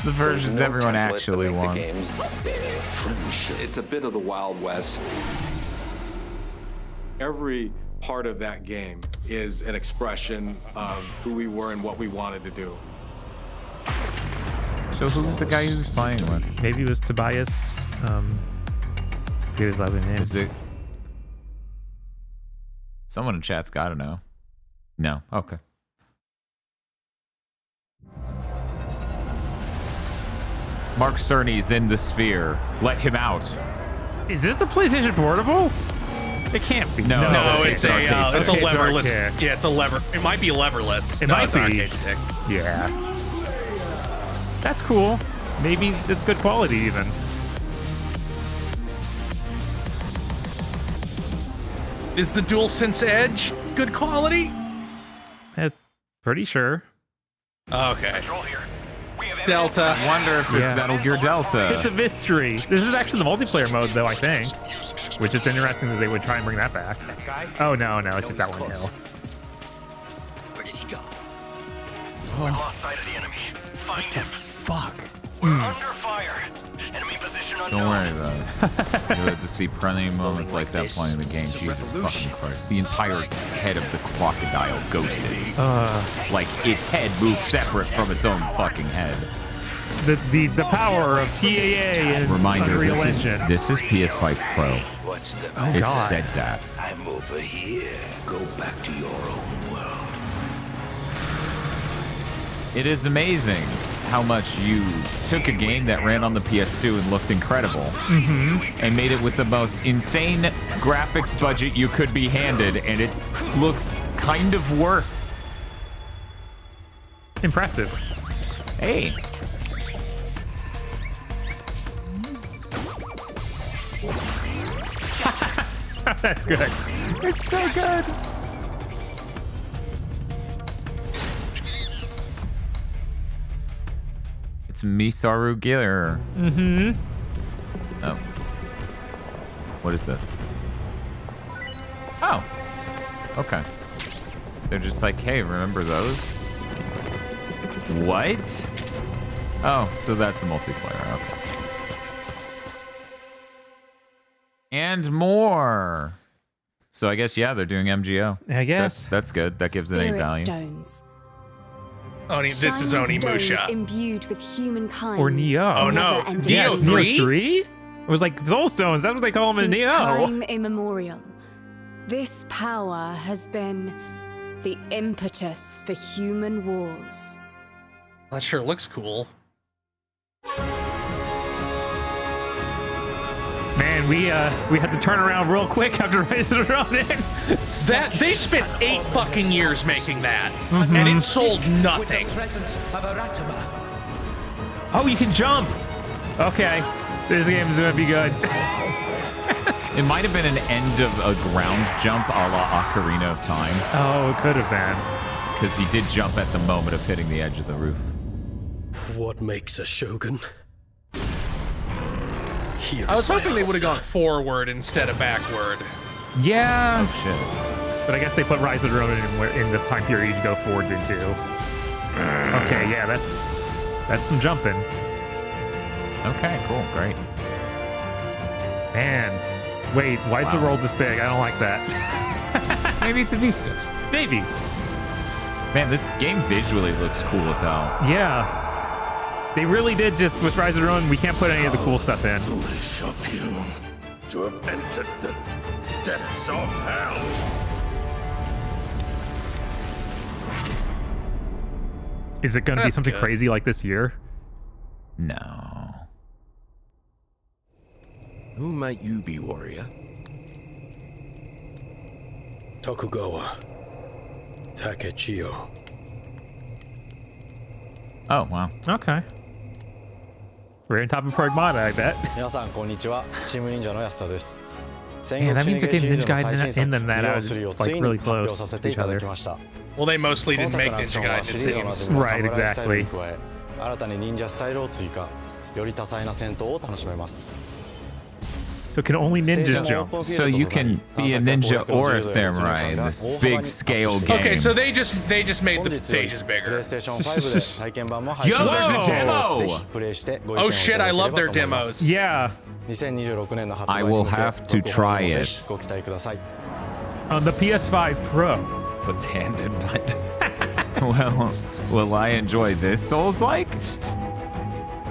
The versions everyone actually wants. It's a bit of the Wild West. Every part of that game is an expression of who we were and what we wanted to do. So who's the guy who's playing with? Maybe it was Tobias. I forget his last name. Is it? Someone in chat's got to know. No. Okay. Mark Cerny's in the sphere. Let him out. Is this the PlayStation Portable? It can't be. No, No, it's a Okay, leverless. arcade. Yeah, it's a lever. It might be a leverless. It No, might it's an be. arcade stick. Yeah. That's cool. Maybe it's good quality even. Is the DualSense Edge good quality? Pretty sure. Okay. Delta. I wonder if it's Metal Gear Delta. It's a mystery. This is actually the multiplayer mode, though, I think. Which is interesting that they would try and bring that back. Oh, no, it's just that one hill. Where did he go? Oh. Lost sight of the enemy. Find him. Fuck. We're under fire. Enemy position unknown. Don't worry about it. You had to see plenty of moments like that playing in the game. Jesus fucking Christ. The entire head of the crocodile ghosted. Like, its head moved separate from its own fucking head. The power of TAA and Reminder, Unreal Engine. this is PS5 Pro. What's the Oh, It God. said that. I'm over here. Go back to your own world. It is amazing how much you took a game that ran on the PS2 and looked incredible and made it with the most insane graphics budget you could be handed, and it looks kind of worse. Impressive. Hey. That's good. It's so good. It's Misaru Gear. Oh. What is this? Oh. Okay. They're just like, hey, remember those? What? Oh, so that's the multiplayer. Okay. And more. So I guess, yeah, they're doing MGO. I guess. That's good. That gives it any Spirit value. stones. This is Shining Onimusha. stones imbued with humankind. Or Nioh. Oh, no. Never-ending Yeah, Nioh it's Nioh 3? 3? It was like Soul Stones. That's what they call them in Since Nioh. time immemorial, this power has been the impetus for human wars. That sure looks cool. Man, we had to turn around real quick after Rising in. That they spent 8 fucking years making that, and it sold nothing. Oh, you can jump. Okay, this game is gonna be good. It might have been an end of a ground jump a la Ocarina of Time. Oh, it could have been. Because he did jump at the moment of hitting the edge of the roof. What makes a shogun? I was hoping they would have gone forward instead of backward. Yeah. Oh shit. But I guess they put Rise of the Ronin in the time period you go forward into. Okay, yeah, that's some jumping. Okay, cool, great. Man, wait, why is the world this big? I don't like that. Maybe it's a Vista. Maybe. Man, this game visually looks cool as hell. Yeah. They really did just, with Rise of the Ronin, we can't put any of the cool stuff in. Foolish of you to have entered the depths of hell. Is it going to be something crazy like this year? No. Who might you be, warrior? Tokugawa. Takechiyo. Oh, wow. Okay. We're on top of Pragmata, I bet. 皆さんこんにちは。チーム忍者の安田です。 Man, that means they're getting Ninja Gaiden in them that are like really close to each other. Well, they mostly didn't make Ninja Gaiden, it seems. Right, exactly. 新たに忍者スタイルを追加。より多彩な戦闘を楽しめます。 So can only ninjas jump? So you can be a ninja or a samurai in this big scale game. Okay, so they just made the stages bigger. Yo, there's a demo! Oh shit, I love their demos. Yeah. I will have to try it. On the PS5 Pro. Puts hand in blood. Well, will I enjoy this Souls-like?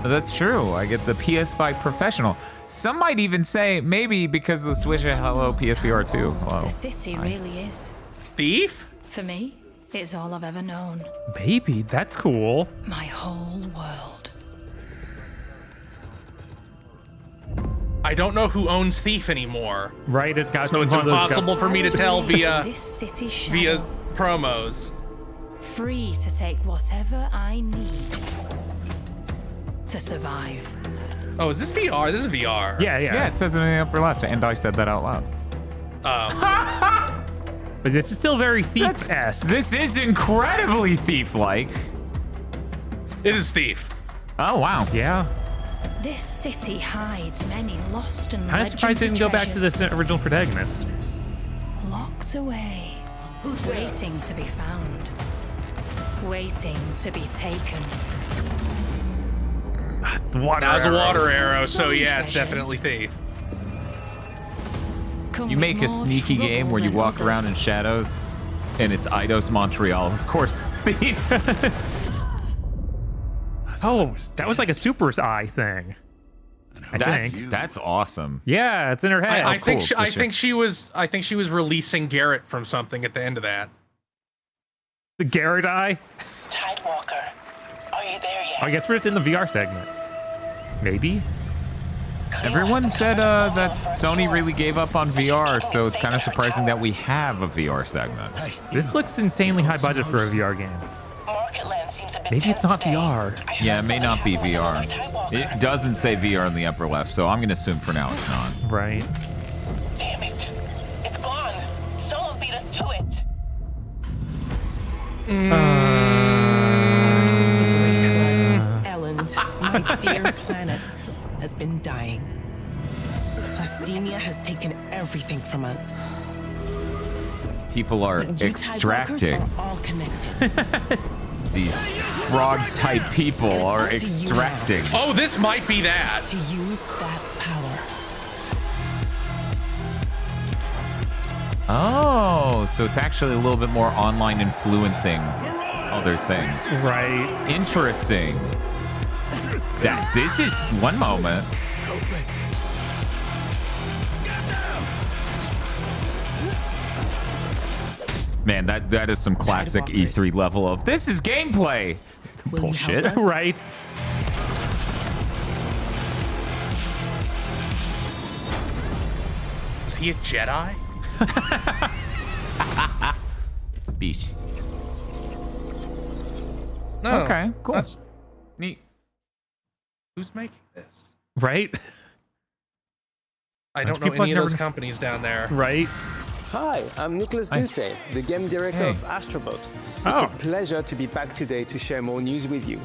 That's true. I get the PS5 Professional. Some might even say maybe because of the Switch Hello PSVR 2. Hello. The city really is. Thief? For me, it's all I've ever known. Baby, that's cool. My whole world. I don't know who owns Thief anymore. Right, it got so it's impossible for me to tell via promos. Free to take whatever I need to survive. Oh, is this VR? This is VR. Yeah, yeah. Yeah, it says it in the upper left, and I said that out loud. But this is still very Thief-esque. This is incredibly Thief-like. It is Thief. Oh, wow. Yeah. This city hides many lost and Kind of surprised they didn't go back to this original protagonist. Locked away, waiting to be found, waiting to be taken. The water that was a water arrows. arrow, so yeah, it's definitely Thief. You make a sneaky game where you walk around in shadows, and it's Eidos Montreal. Of course, it's Thief. Oh, that was like a super eye thing. That's awesome. Yeah, it's in her head. I think she was releasing Garrett from something at the end of that. The Garrett eye? Tidewalker, are you there yet? I guess we're in the VR segment. Maybe. Everyone said that Sony really gave up on VR, so it's kind of surprising that we have a VR segment. This looks insanely high budget for a VR game. Maybe it's not VR. Yeah, it may not be VR. It doesn't say VR in the upper left, so I'm going to assume for now it's not. Right. Damn it. It's gone. Someone beat us to it. Ever since the Great Flood, Elland, my dear planet, has been dying. Plastemia has taken everything from us. People are extracting. Are all connected. These frog-type people are extracting. Oh, this might be that. To use that power. Oh, so it's actually a little bit more online influencing other things. Right. Interesting. This is one moment. Man, that is some classic E3 level of this is gameplay. Bullshit. Right. he a Jedi? Beast. No. Okay, cool. That's neat. Who's making this? Right? I don't know any of those companies down there. Right? Hi, I'm Nicholas Ducey, the game director of Astrobot. It's a pleasure to be back today to share more news with you.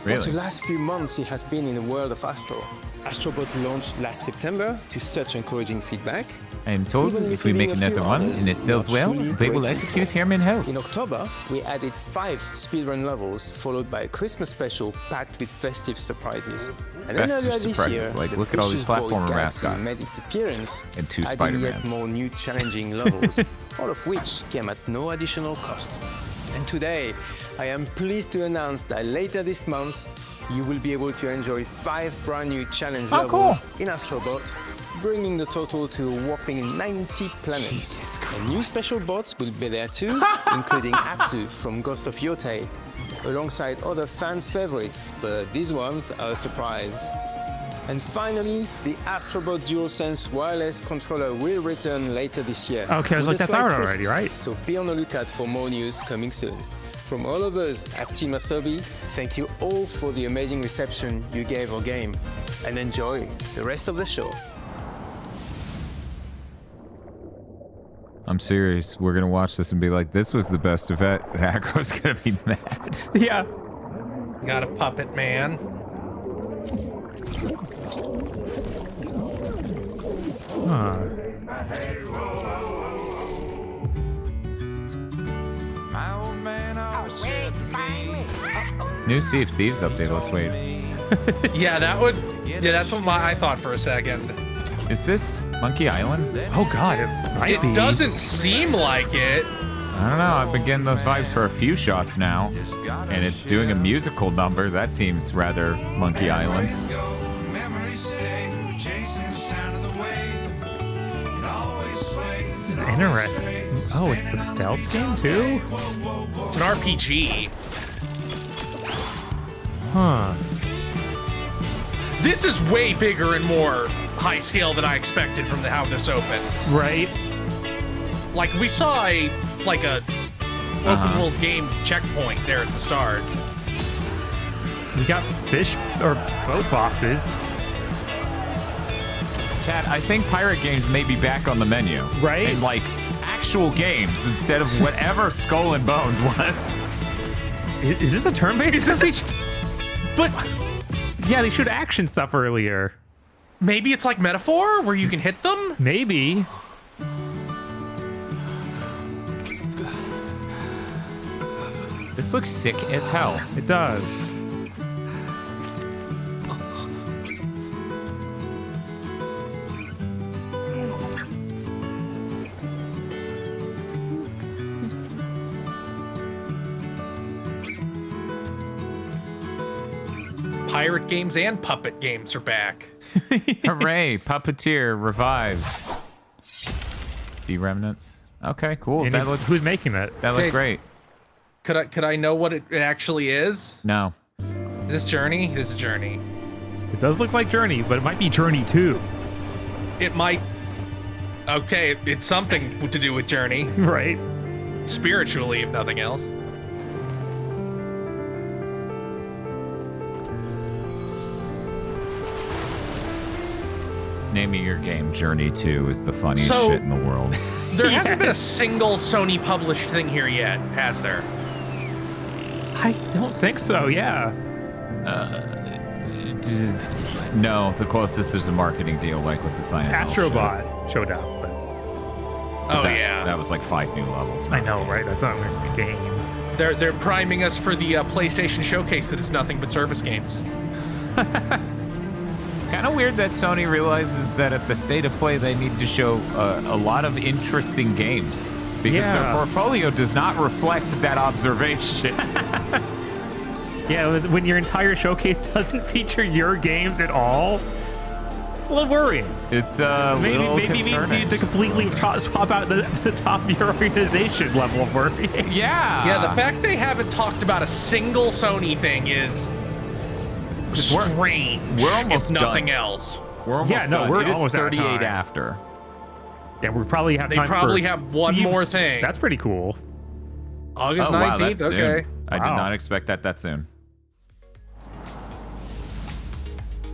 Really? For the last few months, it has been in the world of Astro. Astrobot launched last September to such encouraging feedback. I am told if we make another one and it sells well, they will execute him in house. In October, we added 5 speedrun levels, followed by a Christmas special packed with festive surprises. And then Festive earlier this surprises, year, like, the look at all these Fisher's Void platformer Galaxy mascots. made its appearance, And 2 adding yet Spider-Mans. more new challenging levels, all of which came at no additional cost. And today, I am pleased to announce that later this month, you will be able to enjoy 5 brand new challenge levels in Astrobot, bringing the total to a whopping 90 planets. And new special bots will be there too, including Atsu from Ghost of Yotei, alongside other fans' favorites, but these ones are a surprise. And finally, the Astrobot DualSense wireless controller will return later this year. Okay, I was with like, a that's out slight already, twist. right? So be on the lookout for more news coming soon. From all of us at Team Asobi, thank you all for the amazing reception you gave our game, and enjoy the rest of the show. I'm serious. We're gonna watch this and be like, this was the best event. Agro's gonna be mad. Yeah. Got a puppet man. Huh. New Sea of Thieves update. Let's wait. Yeah, that would. Yeah, that's what I thought for a second. Is this Monkey Island? Oh God, it might be. It doesn't seem like it. I don't know. I've been getting those vibes for a few shots now, and it's doing a musical number. That seems rather Monkey Island. This is interesting. Oh, it's a stealth game too? It's an RPG. Huh. This is way bigger and more high scale than I expected from how this opened. Right. Like we saw a open world game checkpoint there at the start. We got fish or boat bosses. Chad, I think pirate games may be back on the menu. Right? And like actual games instead of whatever Skull and Bones was. Is this a turn-based? But yeah, they showed action stuff earlier. Maybe it's like Metaphor where you can hit them? Maybe. This looks sick as hell. It does. Pirate games and puppet games are back. Hooray, Puppeteer revived. Sea Remnants. Okay, cool. And That looked, who's making it? that looked great. Could I know what it actually is? No. Is this Journey? It is Journey. It does look like Journey, but it might be Journey 2. It might. Okay, it's something to do with Journey. Right. Spiritually, if nothing else. Name of your game, Journey 2, is the funniest So- shit in the world. There hasn't been a single Sony published thing here yet, has there? I don't think so, yeah. No, the closest is a marketing deal, like with the Science. Astrobot showed up. But Oh, yeah. That was like 5 new levels. I know, right? That's not a game. They're priming us for the PlayStation Showcase that is nothing but service games. Kind of weird that Sony realizes that at the State of Play they need to show a lot of interesting games because their portfolio does not reflect that observation. Yeah, when your entire showcase doesn't feature your games at all, it's a little worrying. It's maybe little you concerning. need to completely swap out the top of your organization level of worrying. Yeah. Yeah, the fact they haven't talked about a single Sony thing is strange. We're almost if nothing done. else. We're almost done. We're It is almost out of 38 time. after. Yeah, we probably have They time probably for have one Thieves. more thing. That's pretty cool. August Oh, wow, 19th. that's soon. Okay. I did Wow. not expect that soon.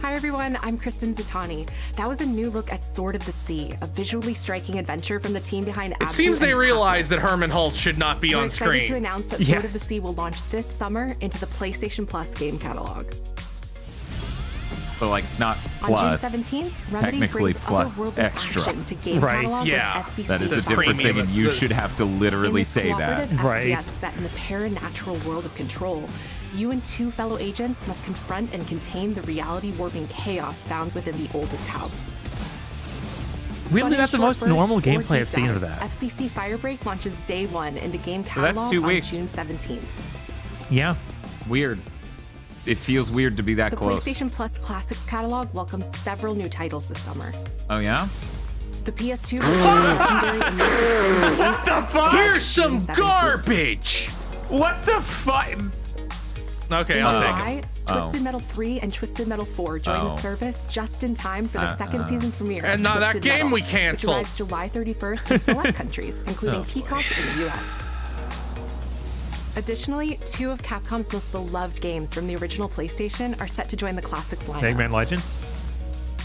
Hi everyone, I'm Kristen Zatani. That was a new look at Sword of the Sea, a visually striking adventure from the team behind It seems they realize that Herman Hulst should not be We're on excited to screen. announce that Sword of the Sea will launch this summer into the PlayStation Plus game catalog. But like not On plus. June 17th, Remedy technically brings plus otherworldly extra. action to game catalog with FBC. That is a Plus. different thing, and you should have to In literally this say that. cooperative FPS set in the paranatural world of Control, you and two fellow agents must confront and contain the reality-warping chaos found within the oldest house. Really, Fun that's the and most short normal bursts or gameplay deep I've seen of dives, that. FBC Firebreak launches day one into game So that's catalog 2 on weeks. June 17th. Yeah. Weird. It feels weird to be that The close. PlayStation Plus Classics catalog welcomes several new titles this summer. Oh yeah? The PS2 released legendary immersive What the fuck? Here's some garbage. What the fuck? Okay, In I'll July, take it. Twisted Metal 3 and Twisted Metal 4 join the Oh. service just in time for the second season premiere. And of now that Twisted game Metal, we canceled. Which arrives July 31st in select countries, including Oh, boy. Peacock in the US. Additionally, 2 of Capcom's most beloved games from the original PlayStation are set to join the Classics lineup. Eggman Legends.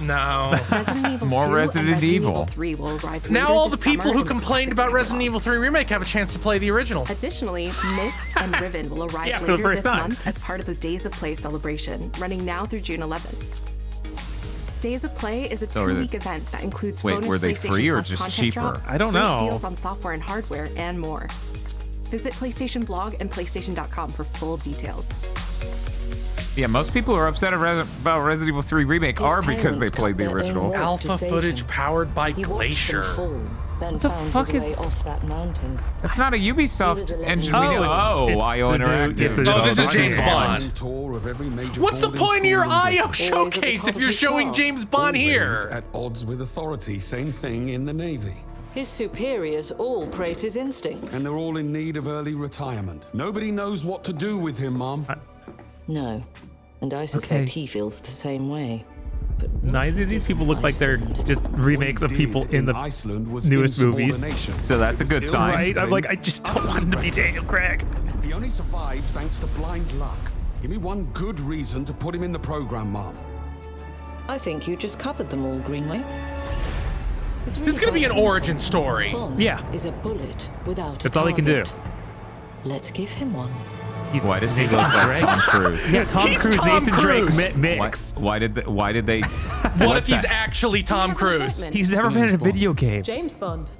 No. Resident Evil More 2 Resident and Evil. 3 will arrive Now later all the this people summer who in the complained Classics about Resident Evil 3 Remake have a chance to play the original. Additionally, Myst and Riven will arrive Yeah, for the later first this time. month as part of the Days of Play celebration, running now through June 11th. Days of Play is a So are they- 2-week event that includes Wait, bonus were they PlayStation free or Plus just content cheaper? drops, I don't great know. deals on software and hardware, and more. Visit PlayStation Blog and PlayStation.com for full details. Yeah, most people who are upset about Resident Evil 3 Remake are because they played the original. Alpha footage powered by Glacier. What the fuck is? off that mountain. It's not a Ubisoft engine. Oh, We know. it's Oh, IO the new- Interactive. it's the- Oh, this is the James Bond. Bond. What's the point of your IO showcase if you're showing James Bond here? At odds with authority, same thing in the Navy. His superiors all praise his instincts. And they're all in need of early retirement. Nobody knows what to do with him, Mom. No, and I suspect Okay. he feels the same way. Neither of these people look like they're just remakes of people in the newest movies. So that's a good sign. Right? I'm like, I just don't want him to be Daniel Craig. He only survived thanks to blind luck. Give me one good reason to put him in the program, Mom. I think you just covered them all, Greenway. This is gonna be an origin story. Yeah. Is a bullet without That's a all he can do. target. Let's give him one. Why does he look like Tom Cruise? Yeah, Tom He's Cruise, Tom Nathan Cruise. Drake mix. Why did they? What if he's actually Tom Cruise? He's never been in a video game. James Bond.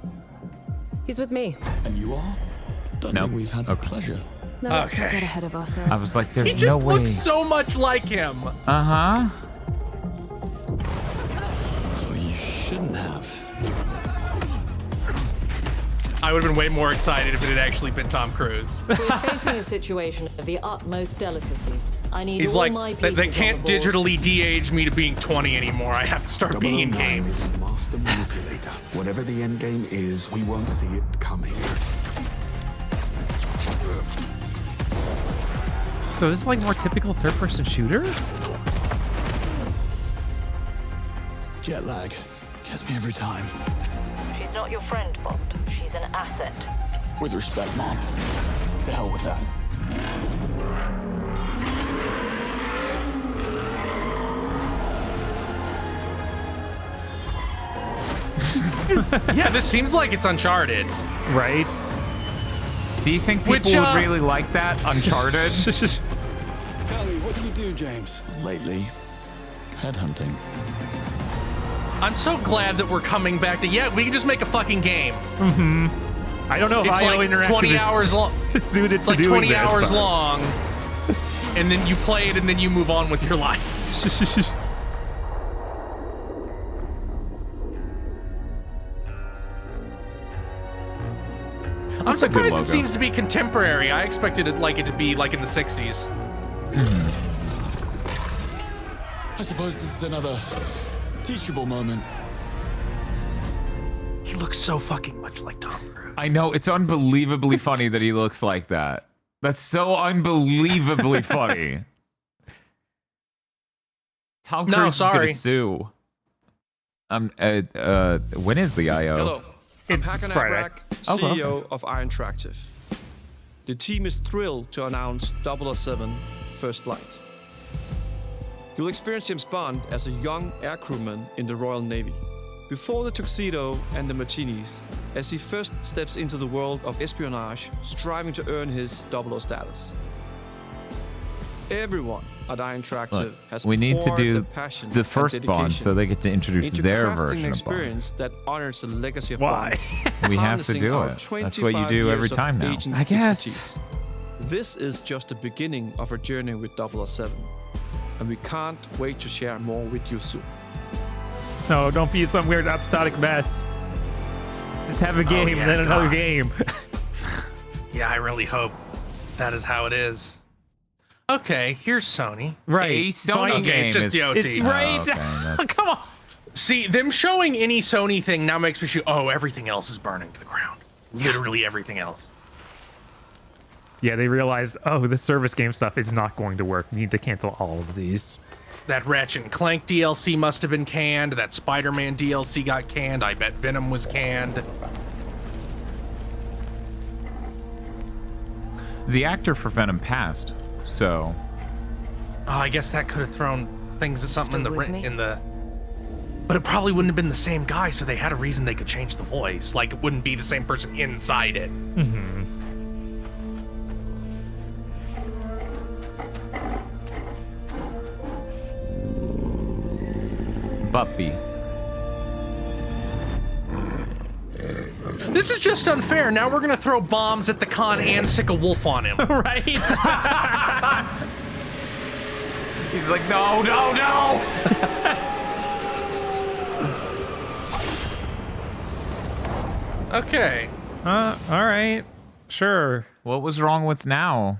He's with me. And you are? Don't Nope. think we've had the pleasure. No, let's not Okay. get ahead of ourselves. I was like, He there's just no way. looks so much like him. Uh-huh. So you shouldn't have. I would have been way more excited if it had actually been Tom Cruise. We're facing a situation of the utmost delicacy. I need He's all like, my they pieces can't on the board. digitally de-age me to being 20 anymore. I have to start being in 009 games. is the master manipulator. Whatever the end game is, we won't see it coming. So this is like more typical third-person shooter? Jet lag gets me every time. She's not your friend, Bond. She's an asset. With respect, Mom. To hell with that. Yeah, this seems like it's Uncharted. Right? Do you think people Which, would really like that? Uncharted? Tell me, what do you do, James? Lately, headhunting. I'm so glad that we're coming back to, yeah, we can just make a fucking game. Mm-hmm. I don't know if It's IO like Interactive 20 is hours long. suited It's to like doing 20 this, hours but- long. And then you play it and then you move on with your life. I'm That's a good surprised logo. it seems to be contemporary. I expected it to be like in the 60s. I suppose this is another teachable moment. He looks so fucking much like Tom Cruise. I know, it's unbelievably funny that he looks like that. That's so unbelievably funny. Tom Cruise is sorry. gonna sue. When is the IO? Hello, I'm It's Hakan Friday. Abrak, Oh, CEO okay. of Iron Interactive. The team is thrilled to announce 007 First Flight. You'll experience James Bond as a young air crewman in the Royal Navy. Before the tuxedo and the martinis, as he first steps into the world of espionage, striving to earn his 00 status. Everyone at Iron Interactive Look, has we need to poured do the passion the and first Bond so dedication they get to introduce into their crafting version an of Bond. experience that honors the legacy of Why? Bond. We have to harnessing do our it. That's what you 25 do every years of time now. agent I guess. expertise. This is just the beginning of our journey with 007, and we can't wait to share more with you soon. No, don't be some weird episodic mess. Just have a game, yeah, then another God. game. Yeah, I really hope that is how it is. Okay, here's Sony. Right. A Sony Okay, game it's just is DOT. It's right. Oh, okay, that's- Come on. See, them showing any Sony thing now makes me oh, everything else is burning to the ground. Literally everything else. Yeah, they realized, oh, the service game stuff is not going to work. We need to cancel all of these. That Ratchet and Clank DLC must have been canned. That Spider-Man DLC got canned. I bet Venom was canned. The actor for Venom passed, so Oh, I guess that could have thrown things at something Still with me? in the. But it probably wouldn't have been the same guy, so they had a reason they could change the voice. Like it wouldn't be the same person inside it. Mm-hmm. Buppy. This is just unfair. Now we're gonna throw bombs at the con and sick a wolf on him. Right? He's like, no, no, no. Okay. All right. Sure. What was wrong with now?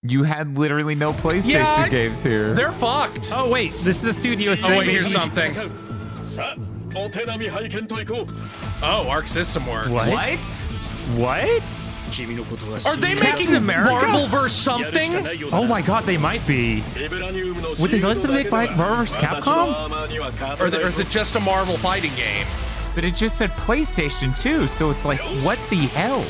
You had literally no PlayStation Yeah, games here. They're fucked. Oh, wait. This is the studio Oh, wait, saying here's something. Oh, Arc System works. What? What? Are they Captain making America? Marvel vs. something? Oh my god, they might be. Would they let them make Marvel vs. Capcom? Or is it just a Marvel fighting game? But it just said PlayStation 2, so it's like, what the hell?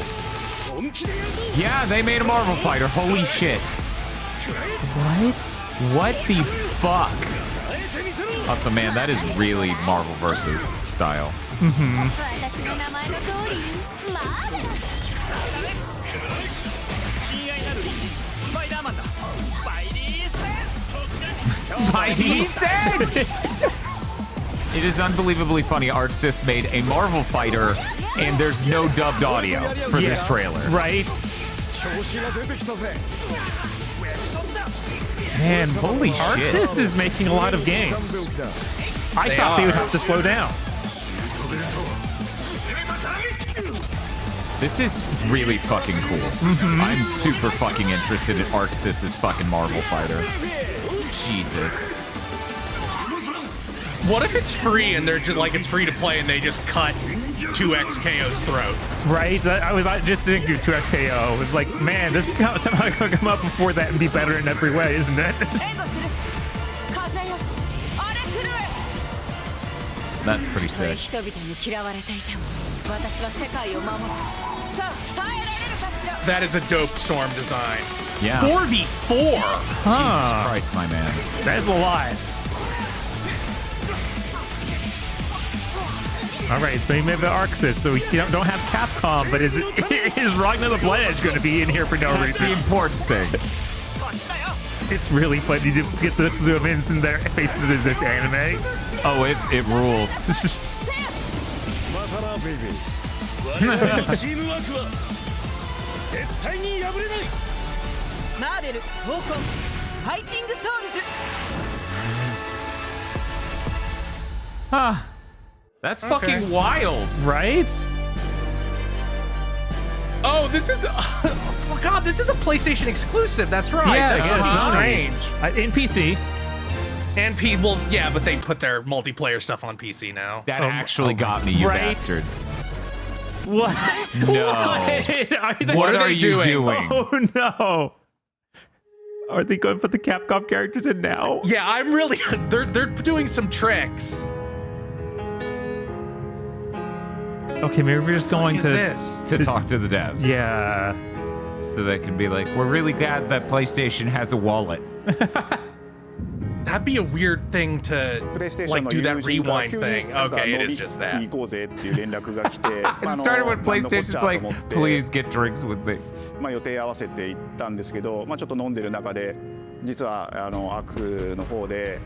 Yeah, they made a Marvel fighter. Holy shit. What? What the fuck? Also, man, that is really Marvel versus style. Mm-hmm. 私の名前の通りマーベル Spidey said! It is unbelievably funny. ArcSys made a Marvel fighter, and there's no dubbed audio for this trailer. Right? Man, Holy shit. ArcSys is making a lot of games. I thought they would have to slow down. This is really fucking cool. I'm super fucking interested in ArcSys' fucking Marvel fighter. Jesus. What if it's free and they're just like it's free to play and they just cut 2x KO's throat? Right? I was just thinking 2XKO. It was like, man, this is somehow going to come up before that and be better in every way, isn't it? That's pretty sick. 人々に嫌われていても私は世界を守るさあ耐えられるかしら That is a dope Storm design. Yeah. 4v4. Jesus Christ, my man. That is a lot. All right, they made the ArcSys, so we don't have Capcom, but is Ragnar the Blood Edge going to be in here for no That's reason? the important thing. It's really funny to get the zoom ins in their faces in this anime. Oh, it rules. マーベル闘魂ファイティングソウルズ Huh. That's fucking wild. Right? Oh, this is oh god, this is a PlayStation exclusive. That's right. Yeah, That's yeah, strange. In PC. And well, yeah, but they put their multiplayer stuff on PC now. That actually got me, you right? bastards. What? No. What are you doing? Oh no. Are they going to put the Capcom characters in now? Yeah, I'm really they're doing some tricks. Okay, maybe we're just going to talk to the devs. Yeah. So they can be like, we're really glad that PlayStation has a wallet. That'd be a weird thing to like do that rewind thing. Okay, it is just that. It started when PlayStation's like, please get drinks with me. 予定合わせて行ったんですけど、ちょっと飲んでる中で実はアークの方で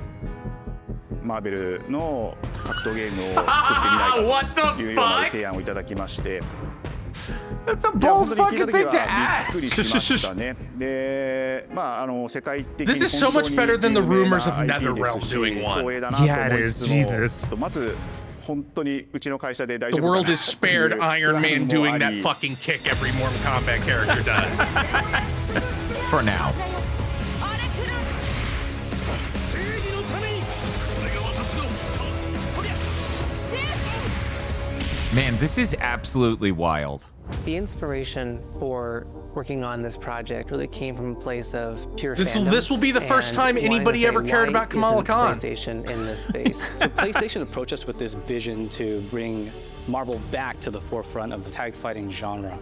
マーベルの格闘ゲームを作ってみないかというような提案をいただきまして。That's a bold fucking thing to ask. This is so much better than the rumors of NetherRealm doing one. Yeah, it is. Jesus. The world is spared Iron Man doing that fucking kick every Mortal Kombat character does. For now. Man, this is absolutely wild. The inspiration for working on this project really came from a place of pure fandom. This will be the first time anybody ever cared about Kamala Khan. PlayStation in this space. So PlayStation approached us with this vision to bring Marvel back to the forefront of the tag fighting genre.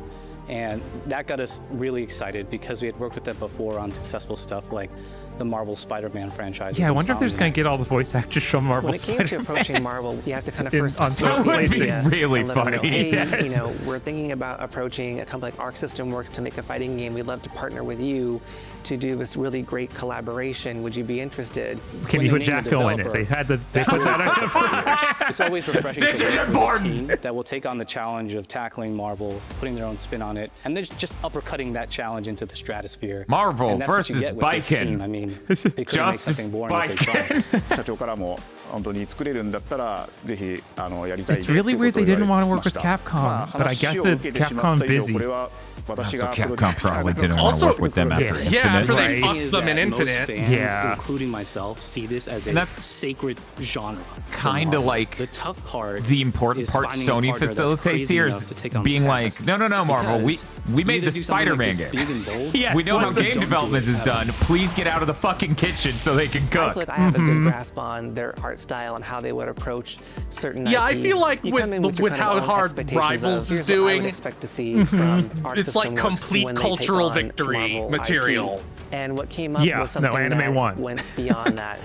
And that got us really excited because we had worked with them before on successful stuff like the Marvel Spider-Man franchise. Yeah, I wonder if there's going to get all the voice actors from Marvel Spider-Man. When it came to approaching Marvel, you have to kind of first that would be really funny. Hey, you know, we're thinking about approaching a company like ArcSys Works to make a fighting game. We'd love to partner with you to do this really great collaboration. Would you be interested? Can you put Jacko in it? They put that on the front. It's always refreshing to work with a team that will take on the challenge of tackling Marvel, putting their own spin on it, and then just uppercutting that challenge into the stratosphere. Marvel versus Biken. I mean, they couldn't make something boring if they tried. It's really weird they didn't want to work with Capcom, but I guess that Capcom's busy. So Capcom probably didn't want to work with them after Infinite. Yeah, after they fucked them in Infinite. Fans, including myself, see this as a sacred genre. Kind of like the tough part. The important part Sony facilitates here is being like, no, Marvel, we made the Spider-Man game. Yes, we know how game development is done. Please get out of the fucking kitchen so they can cook. I feel like I have a good grasp on their art style and how they would approach certain Yeah, IPs. I feel like with how hard Rivals is doing, expect to see from it's like complete cultural victory material. And what came up was something Anime that went beyond that.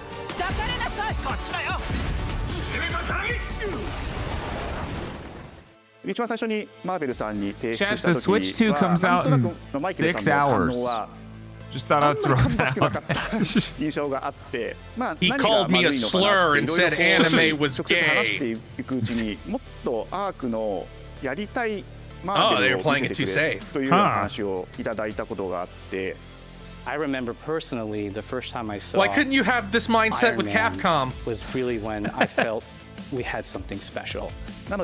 Chad, the Switch 2 comes out in 6 hours. Just thought I'd throw that out there. He called me a slur and said anime was gay. Oh, they were playing it too safe. I remember personally the first time I saw. Why couldn't you have this mindset with Capcom? Was really when I felt we had something special. This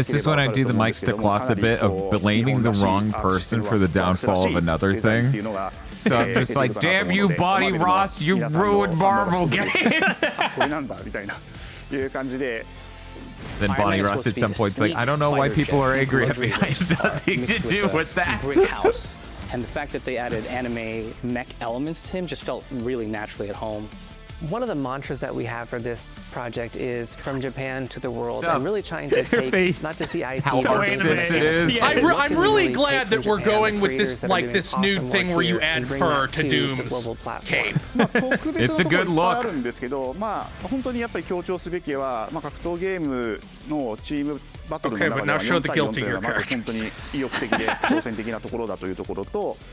is when I do the Mike Stiklas a bit of blaming the wrong person for the downfall of another thing. So I'm just like, damn you, Bonnie Ross, you ruined Marvel games. Then Bonnie Ross at some point's like, I don't know why people are angry at me. I have nothing to do with that. Brick House. And the fact that they added anime mech elements to him just felt really naturally at home. One of the mantras that we have for this project is from Japan to the world. I'm really trying to take not just the IP. How ArcSys it is. I'm really glad that we're going with this this new thing where you add fur to Doom's cape. It's a good look. Okay, but now show the guilt in your characters.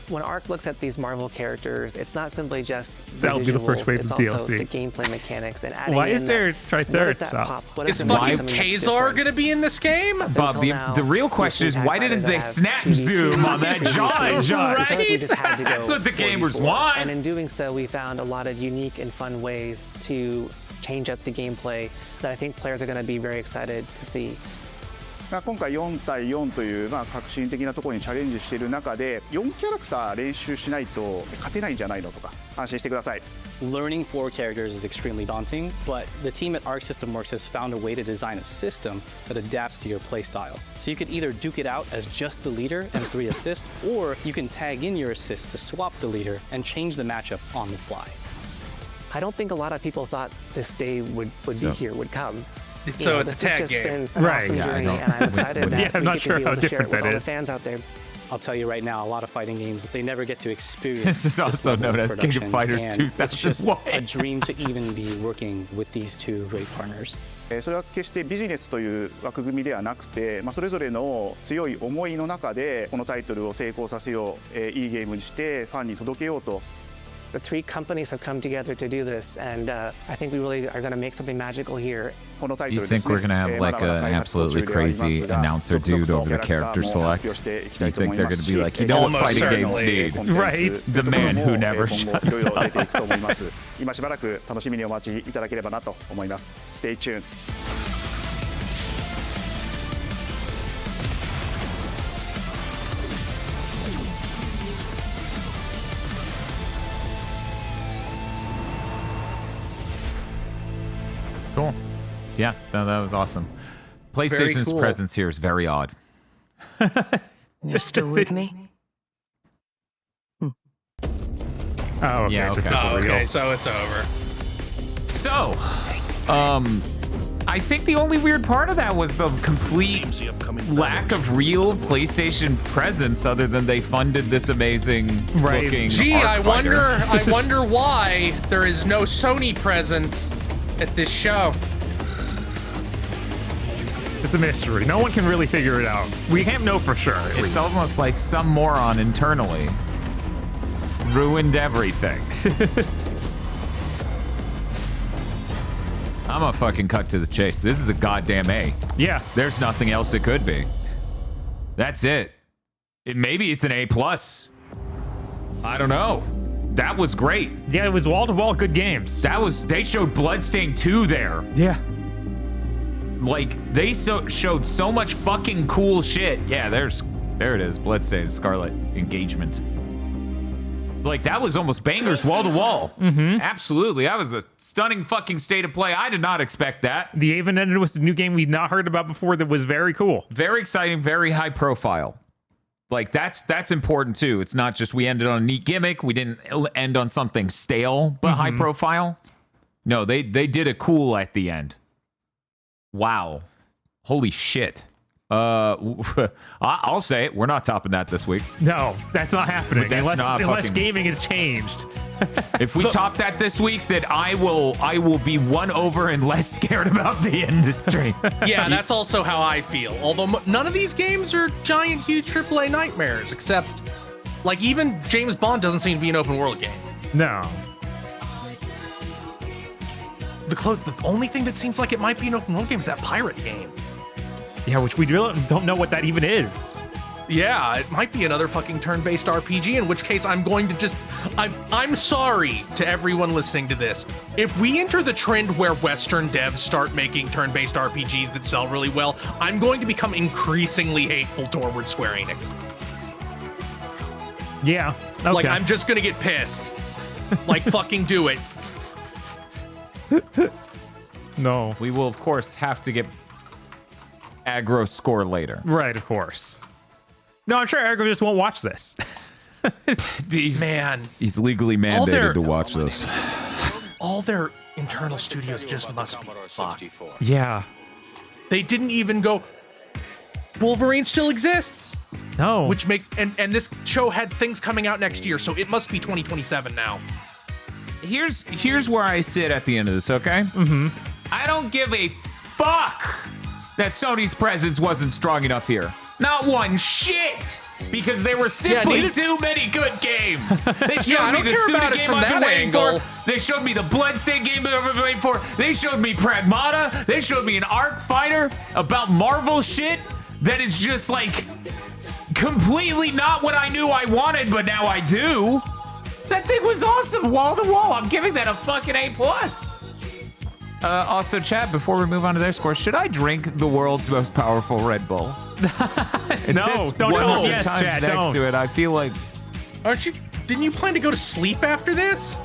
When Arc looks at these Marvel characters, it's not simply just that'll be the first wave of DLC. Also DLC. The gameplay mechanics and adding Why is there Triceratops? Is fucking Kazar gonna be in this game? Bob, the real question is why didn't they snap zoom on that jaw? Right? That's what the gamers want. And in doing so, we found a lot of unique and fun ways to change up the gameplay that I think players are going to be very excited to see. 今回4対4という革新的なところにチャレンジしている中で4キャラクター練習しないと勝てないんじゃないのとか安心してください。 Learning 4 characters is extremely daunting, but the team at ArcSys Works has found a way to design a system that adapts to your playstyle. So you could either duke it out as just the leader and 3 assists, or you can tag in your assists to swap the leader and change the matchup on the fly. I don't think a lot of people thought this day would be here, would come. So it's a tag just game. been an awesome journey, and I'm excited that I'm not we sure get to be how able to share it different with that all the is. fans out there. I'll tell you right now, a lot of fighting games, they never get to experience This is also level of known as King of production, Fighters and 2001. It's just a dream to even be working with these two great partners. それは決してビジネスという枠組みではなくて、それぞれの強い思いの中でこのタイトルを成功させよう、いいゲームにしてファンに届けようと。The three companies have come together to do this, and I think we really are going to make something magical here. Do you think we're going to have like an absolutely crazy announcer dude over the character select? Do you think they're going to be like, you know what fighting games need? Right. The man who never shuts up. 今しばらく楽しみにお待ちいただければなと思います。Stay tuned. Cool. Yeah, that was awesome. PlayStation's cool. presence here is very odd. You're still with me? Oh, okay. Yeah, This okay. is real. Okay, so it's over. So, I think the only weird part of that was the complete lack of real PlayStation presence, other than they funded this amazing looking. Gee, Arc I fighter. wonder why there is no Sony presence at this show. It's a mystery. No one can really figure it out. We can't know for sure. It's almost like some moron internally ruined everything. I'm gonna fucking cut to the chase. This is a goddamn A. Yeah. There's nothing else it could be. That's it. Maybe it's an A+. I don't know. That was great. Yeah, it was wall-to-wall good games. They showed Bloodstained 2 there. Yeah. Like, they showed so much fucking cool shit. Yeah, there it is. Bloodstained Scarlet Engagement. Like, that was almost bangers wall to wall. Mm-hmm. Absolutely. That was a stunning fucking state of play. I did not expect that. The Even Ended was a new game we'd not heard about before that was very cool. Very exciting, very high profile. Like, that's important too. It's not just we ended on a neat gimmick. We didn't end on something stale, but high profile. No, they did a cool at the end. Wow. Holy shit. I'll say it. We're not topping that this week. No, that's not happening. Unless gaming has changed. If we top that this week, then I will be won over and less scared about the industry. Yeah, that's also how I feel. Although none of these games are giant, huge AAA nightmares, except, like, even James Bond doesn't seem to be an open world game. No. The only thing that seems like it might be an open world game is that pirate game. Yeah, which we really don't know what that even is. Yeah, it might be another fucking turn-based RPG, in which case I'm going to just... I'm sorry to everyone listening to this. If we enter the trend where Western devs start making turn-based RPGs that sell really well, I'm going to become increasingly hateful toward Square Enix. Yeah, okay. Like, I'm just gonna get pissed. Like, fucking do it. No. We will, of course, have to get aggro score later. Right, of course. No, I'm sure Aggro just won't watch this. He's legally mandated to watch this. All their internal studios just must be fucked. Yeah. They didn't even go, Wolverine still exists. No. Which and this show had things coming out next year, so it must be 2027 now. Here's where I sit at the end of this, okay? Mm-hmm. I don't give a fuck that Sony's presence wasn't strong enough here. Not one shit! Because there were simply too many good games. They showed me the Suda game I've been waiting for. They showed me the Bloodstained game I've been waiting for. They showed me Pragmata. They showed me an Arc fighter about Marvel shit that is just like completely not what I knew I wanted, but now I do. That thing was awesome, wall to wall. I'm giving that a fucking A+. Also, chat, before we move on to their score, should I drink the world's most powerful Red Bull? It No, says don't 100 yes, times chat, next don't. to it. I feel like... Didn't you plan to go to sleep after this?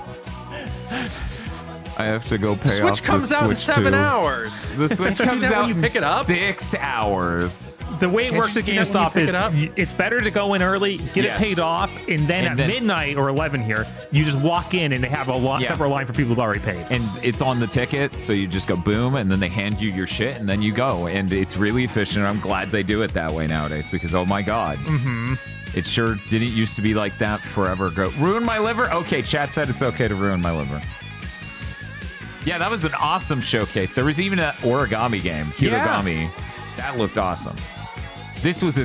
I have to go pay The Switch off comes the out in Switch 7 too. hours. The Switch You do comes that when out you in pick it up? 6 hours. The way it Can't works you at do that when you GameStop pick is it up? it's better to go in early, get Yes. it paid off, and then And at then- midnight or 11 here, you just walk in and they have a Yeah. separate line for people who've already paid. And it's on the ticket, so you just go boom, and then they hand you your shit, and then you go. And it's really efficient. I'm glad they do it that way nowadays because, oh my God. Mm-hmm. It sure didn't used to be like that forever ago. Ruin my liver? Okay, chat said it's okay to ruin my liver. Yeah, that was an awesome showcase. There was even an origami game, Hirogami. That looked awesome. This was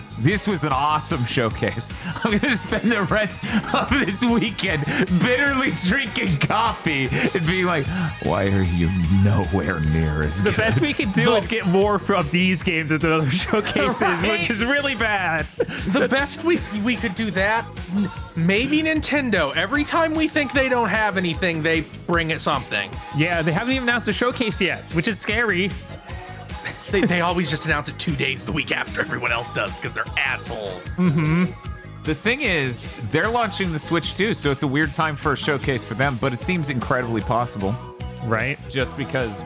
an awesome showcase. I'm gonna spend the rest of this weekend bitterly drinking coffee and being like, why are you nowhere near as The good? best we can do is get more from these games at the other showcases, Right? which is really bad. The best we could do that, maybe Nintendo. Every time we think they don't have anything, they bring it something. Yeah, they haven't even announced a showcase yet, which is scary. They always just announce it 2 days the week after everyone else does because they're assholes. Mm-hmm. The thing is, they're launching the Switch too, so it's a weird time for a showcase for them, but it seems incredibly possible. Right. Just because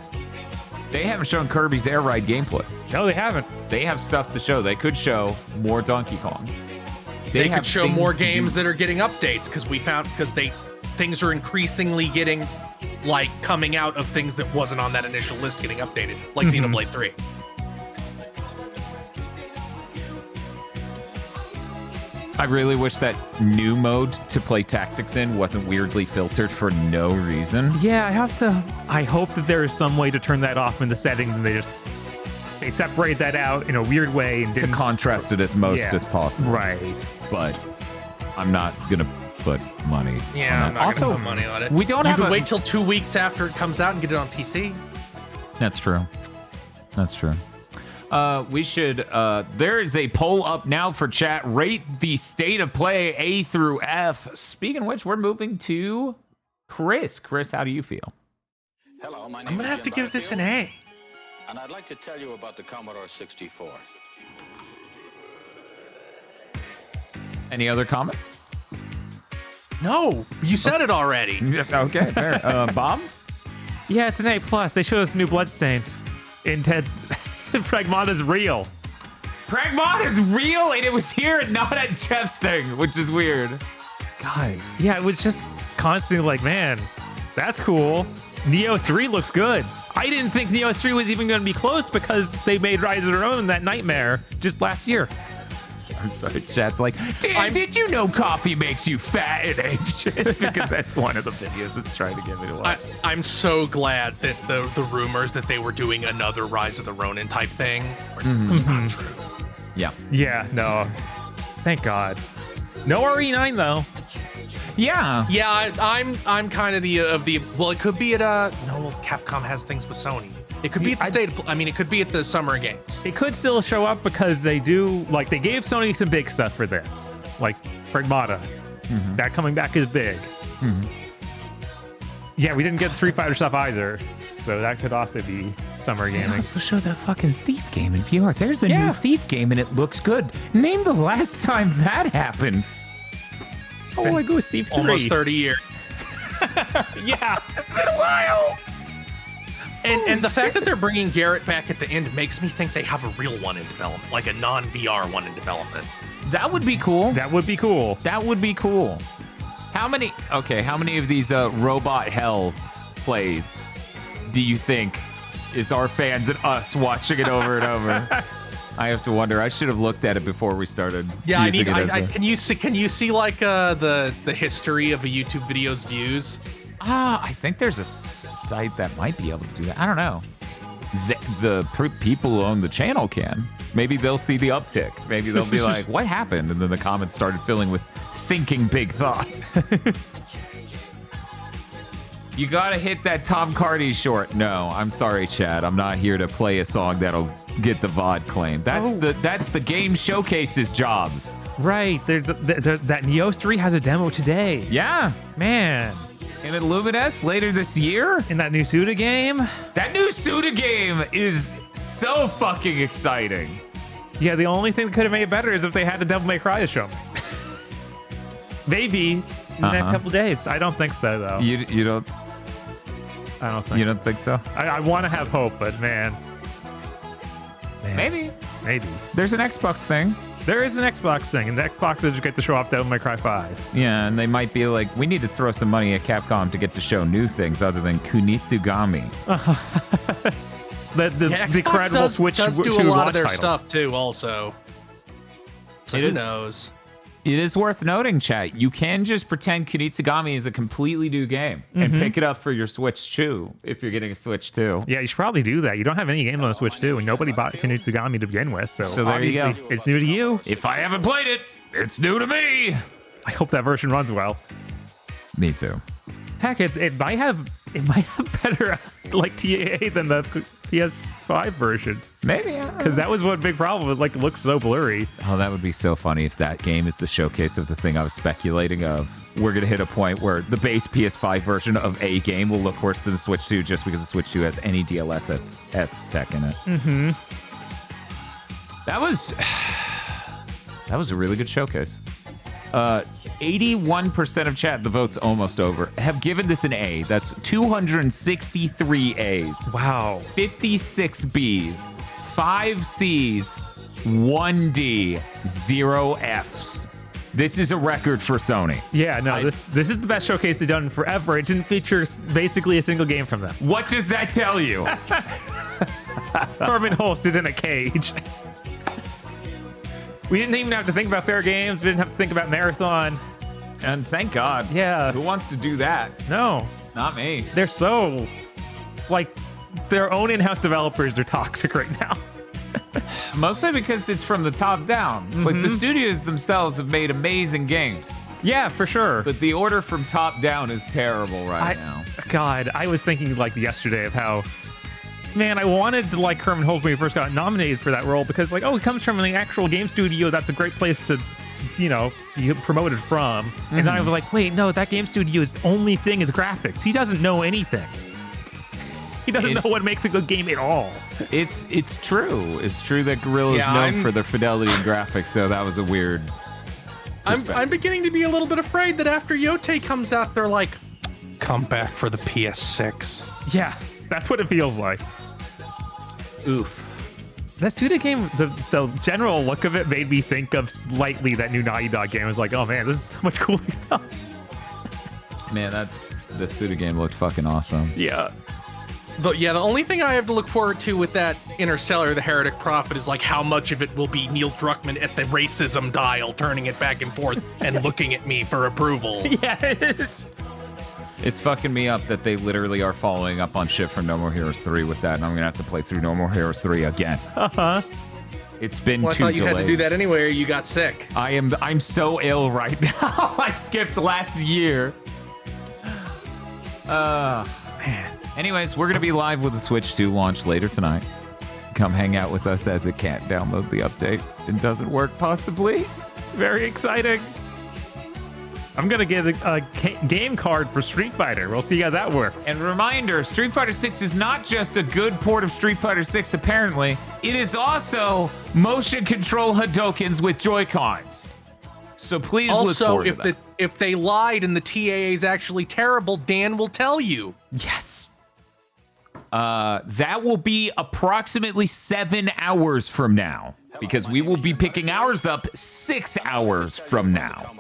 they haven't shown Kirby's Air Ride gameplay. No, they haven't. They have stuff to show. They could show more Donkey Kong. They have could show things more to do. games that are getting updates because things are increasingly getting like coming out of things that wasn't on that initial list getting updated, like Xenoblade 3. I really wish that new mode to play tactics in wasn't weirdly filtered for no reason. Yeah, I hope that there is some way to turn that off in the settings and they separate that out in a weird way and To contrast it as most as possible. Right. But I'm not gonna put money Yeah, on I'm that. not Also, gonna put money on it. we don't you have can a- wait till 2 weeks after it comes out and get it on PC. That's true. That's true. We should, there is a poll up now for chat. Rate the state of play A through F. Speaking of which, we're moving to Chris. Chris, how do you feel? Hello, my name I'm gonna is have to Jim give this an Butterfield, A. And I'd like to tell you about the Commodore 64. Any other comments? No, you said it already. Okay, fair. Bob? Yeah, it's an A+. They showed us new Bloodstained. Instead, Pragmata's real. Pragmata's real, and it was here and not at Jeff's thing, which is weird. God. Yeah, it was just constantly like, man, that's cool. Nioh 3 looks good. I didn't think Nioh 3 was even going to be close because they made Rise of Their Own that nightmare just last year. I'm sorry, chat's like, did you know coffee makes you fat and anxious? Because that's one of the videos that's trying to get me to watch. I'm so glad that the rumors that they were doing another Rise of the Ronin type thing was not true. Yeah. Yeah, no. Thank God. No RE9 though. Yeah. Yeah, I'm kind of the well, it could be at no, Capcom has things with Sony. It could be at the it could be at the Summer Games. It could still show up because they do, like, they gave Sony some big stuff for this. Like, Pragmata. That coming back is big. Yeah, we didn't get Street Fighter stuff either. So that could also be Summer They Gaming. also showed that fucking Thief game in VR. There's a new Thief game and it looks good. Name the last time that happened. Oh, I go Thief 3. Almost 30 years. Yeah. It's been a while. And the fact that they're bringing Garrett back at the end makes me think they have a real one in development, like a non-VR one in development. That would be cool. That would be cool. That would be cool. How many of these Robot Hell plays do you think is our fans and us watching it over and over? I have to wonder. I should have looked at it before we started. Yeah, using it as can you see like the history of a YouTube video's views? I think there's a site that might be able to do that. I don't know. The people who own the channel can. Maybe they'll see the uptick. Maybe they'll be like, what happened? And then the comments started filling with thinking big thoughts. You gotta hit that Tom Cardy short. No, I'm sorry, Chad. I'm not here to play a song that'll get the VOD claim. That's the game showcase's jobs. Right. There's that Nioh 3 has a demo today. Yeah. Man. And then Lumines later this year? In that new Suda game? That new Suda game is so fucking exciting. Yeah, the only thing that could have made it better is if they had a Devil May Cry to show me. Maybe in the next couple days. I don't think so, though. You don't... I don't think You don't think so? I want to have hope, but man. Maybe. There's an Xbox thing. There is an Xbox thing, and the Xbox does get to show off Devil May Cry 5. Yeah, and they might be like, we need to throw some money at Capcom to get to show new things other than Kunitsugami. The incredible Switch does do 2 a lot launch of their title. stuff too, also. So who knows? It is worth noting, chat. You can just pretend Kunitsugami is a completely new game and Mhm. pick it up for your Switch 2 if you're getting a Switch 2. Yeah, you should probably do that. You don't have any games on the Switch 2, and nobody bought Kunitsugami to begin with, so there you obviously go. it's new to you. If I haven't played it, it's new to me. I hope that version runs well. Me too. Heck, it might have better like TAA than the PS5 version. Maybe, because that was one big problem. It like looks so blurry. Oh, that would be so funny if that game is the showcase of the thing I was speculating of. We're going to hit a point where the base PS5 version of a game will look worse than the Switch 2 just because the Switch 2 has any DLSS tech in it. Mm-hmm. That was a really good showcase. 81% of chat, the vote's almost over, have given this an A. That's 263 A's. Wow. 56 B's, 5 C's, 1 D, 0 F's. This is a record for Sony. Yeah, no, this is the best showcase they've done forever. It didn't feature basically a single game from them. What does that tell you? Herman Holst is in a cage. We didn't even have to think about fair games. We didn't have to think about marathon. And thank God. Yeah. Who wants to do that? No. Not me. They're so, like, their own in-house developers are toxic right now. Mostly because it's from the top down. Like, the studios themselves have made amazing games. Yeah, for sure. But the order from top down is terrible right now. God, I was thinking, like, yesterday of how... Man, I wanted to like Herman Holst when he first got nominated for that role because, like, oh, he comes from an actual game studio. That's a great place to, you know, be promoted from. And then I was like, wait, no, that game studio's only thing is graphics. He doesn't know anything. He doesn't know what makes a good game at all. It's true. It's true that Guerrilla's known for their fidelity in graphics, so that was a weird I'm beginning to be a little bit afraid that after Yote comes out, they're like, come back for the PS6. Yeah, that's what it feels like. Oof. That Suda game, the general look of it made me think of slightly that new Naughty Dog game. I was like, oh man, this is so much cooler stuff. Man, the Suda game looked fucking awesome. Yeah. The only thing I have to look forward to with that Interstellar, the Heretic Prophet, is like how much of it will be Neil Druckmann at the racism dial, turning it back and forth and looking at me for approval. Yeah, it is. It's fucking me up that they literally are following up on shit from No More Heroes 3 with that, and I'm gonna have to play through No More Heroes 3 again. Uh-huh. It's been Well, I too thought you delayed. had to do that anyway, or you got sick. I'm so ill right now. I skipped last year. Man. Anyways, we're gonna be live with the Switch 2 launch later tonight. Come hang out with us as it can't download the update and doesn't work possibly. Very exciting. I'm gonna get a game card for Street Fighter. We'll see how that works. And reminder, Street Fighter 6 is not just a good port of Street Fighter 6, apparently. It is also motion control Hadokens with Joy-Cons. So please look forward to that. If they lied and the TAA is actually terrible, Dan will tell you. Yes. That will be approximately 7 hours from now, because we will be picking ours up 6 hours from now.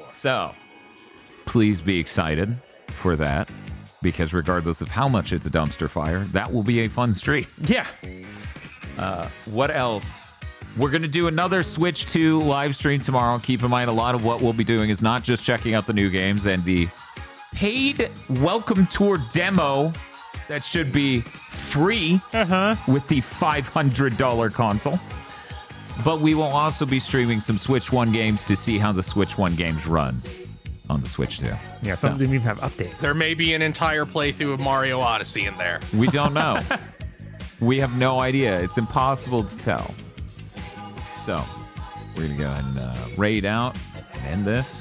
So, please be excited for that, because regardless of how much it's a dumpster fire, that will be a fun stream. Yeah. What else? We're going to do another Switch 2 live stream tomorrow. Keep in mind, a lot of what we'll be doing is not just checking out the new games and the paid Welcome Tour demo that should be free with the $500 console. But we will also be streaming some Switch 1 games to see how the Switch 1 games run on the Switch 2. Yeah, some of them even have updates. There may be an entire playthrough of Mario Odyssey in there. We don't know. We have no idea. It's impossible to tell. So, we're going to go ahead and raid out and end this.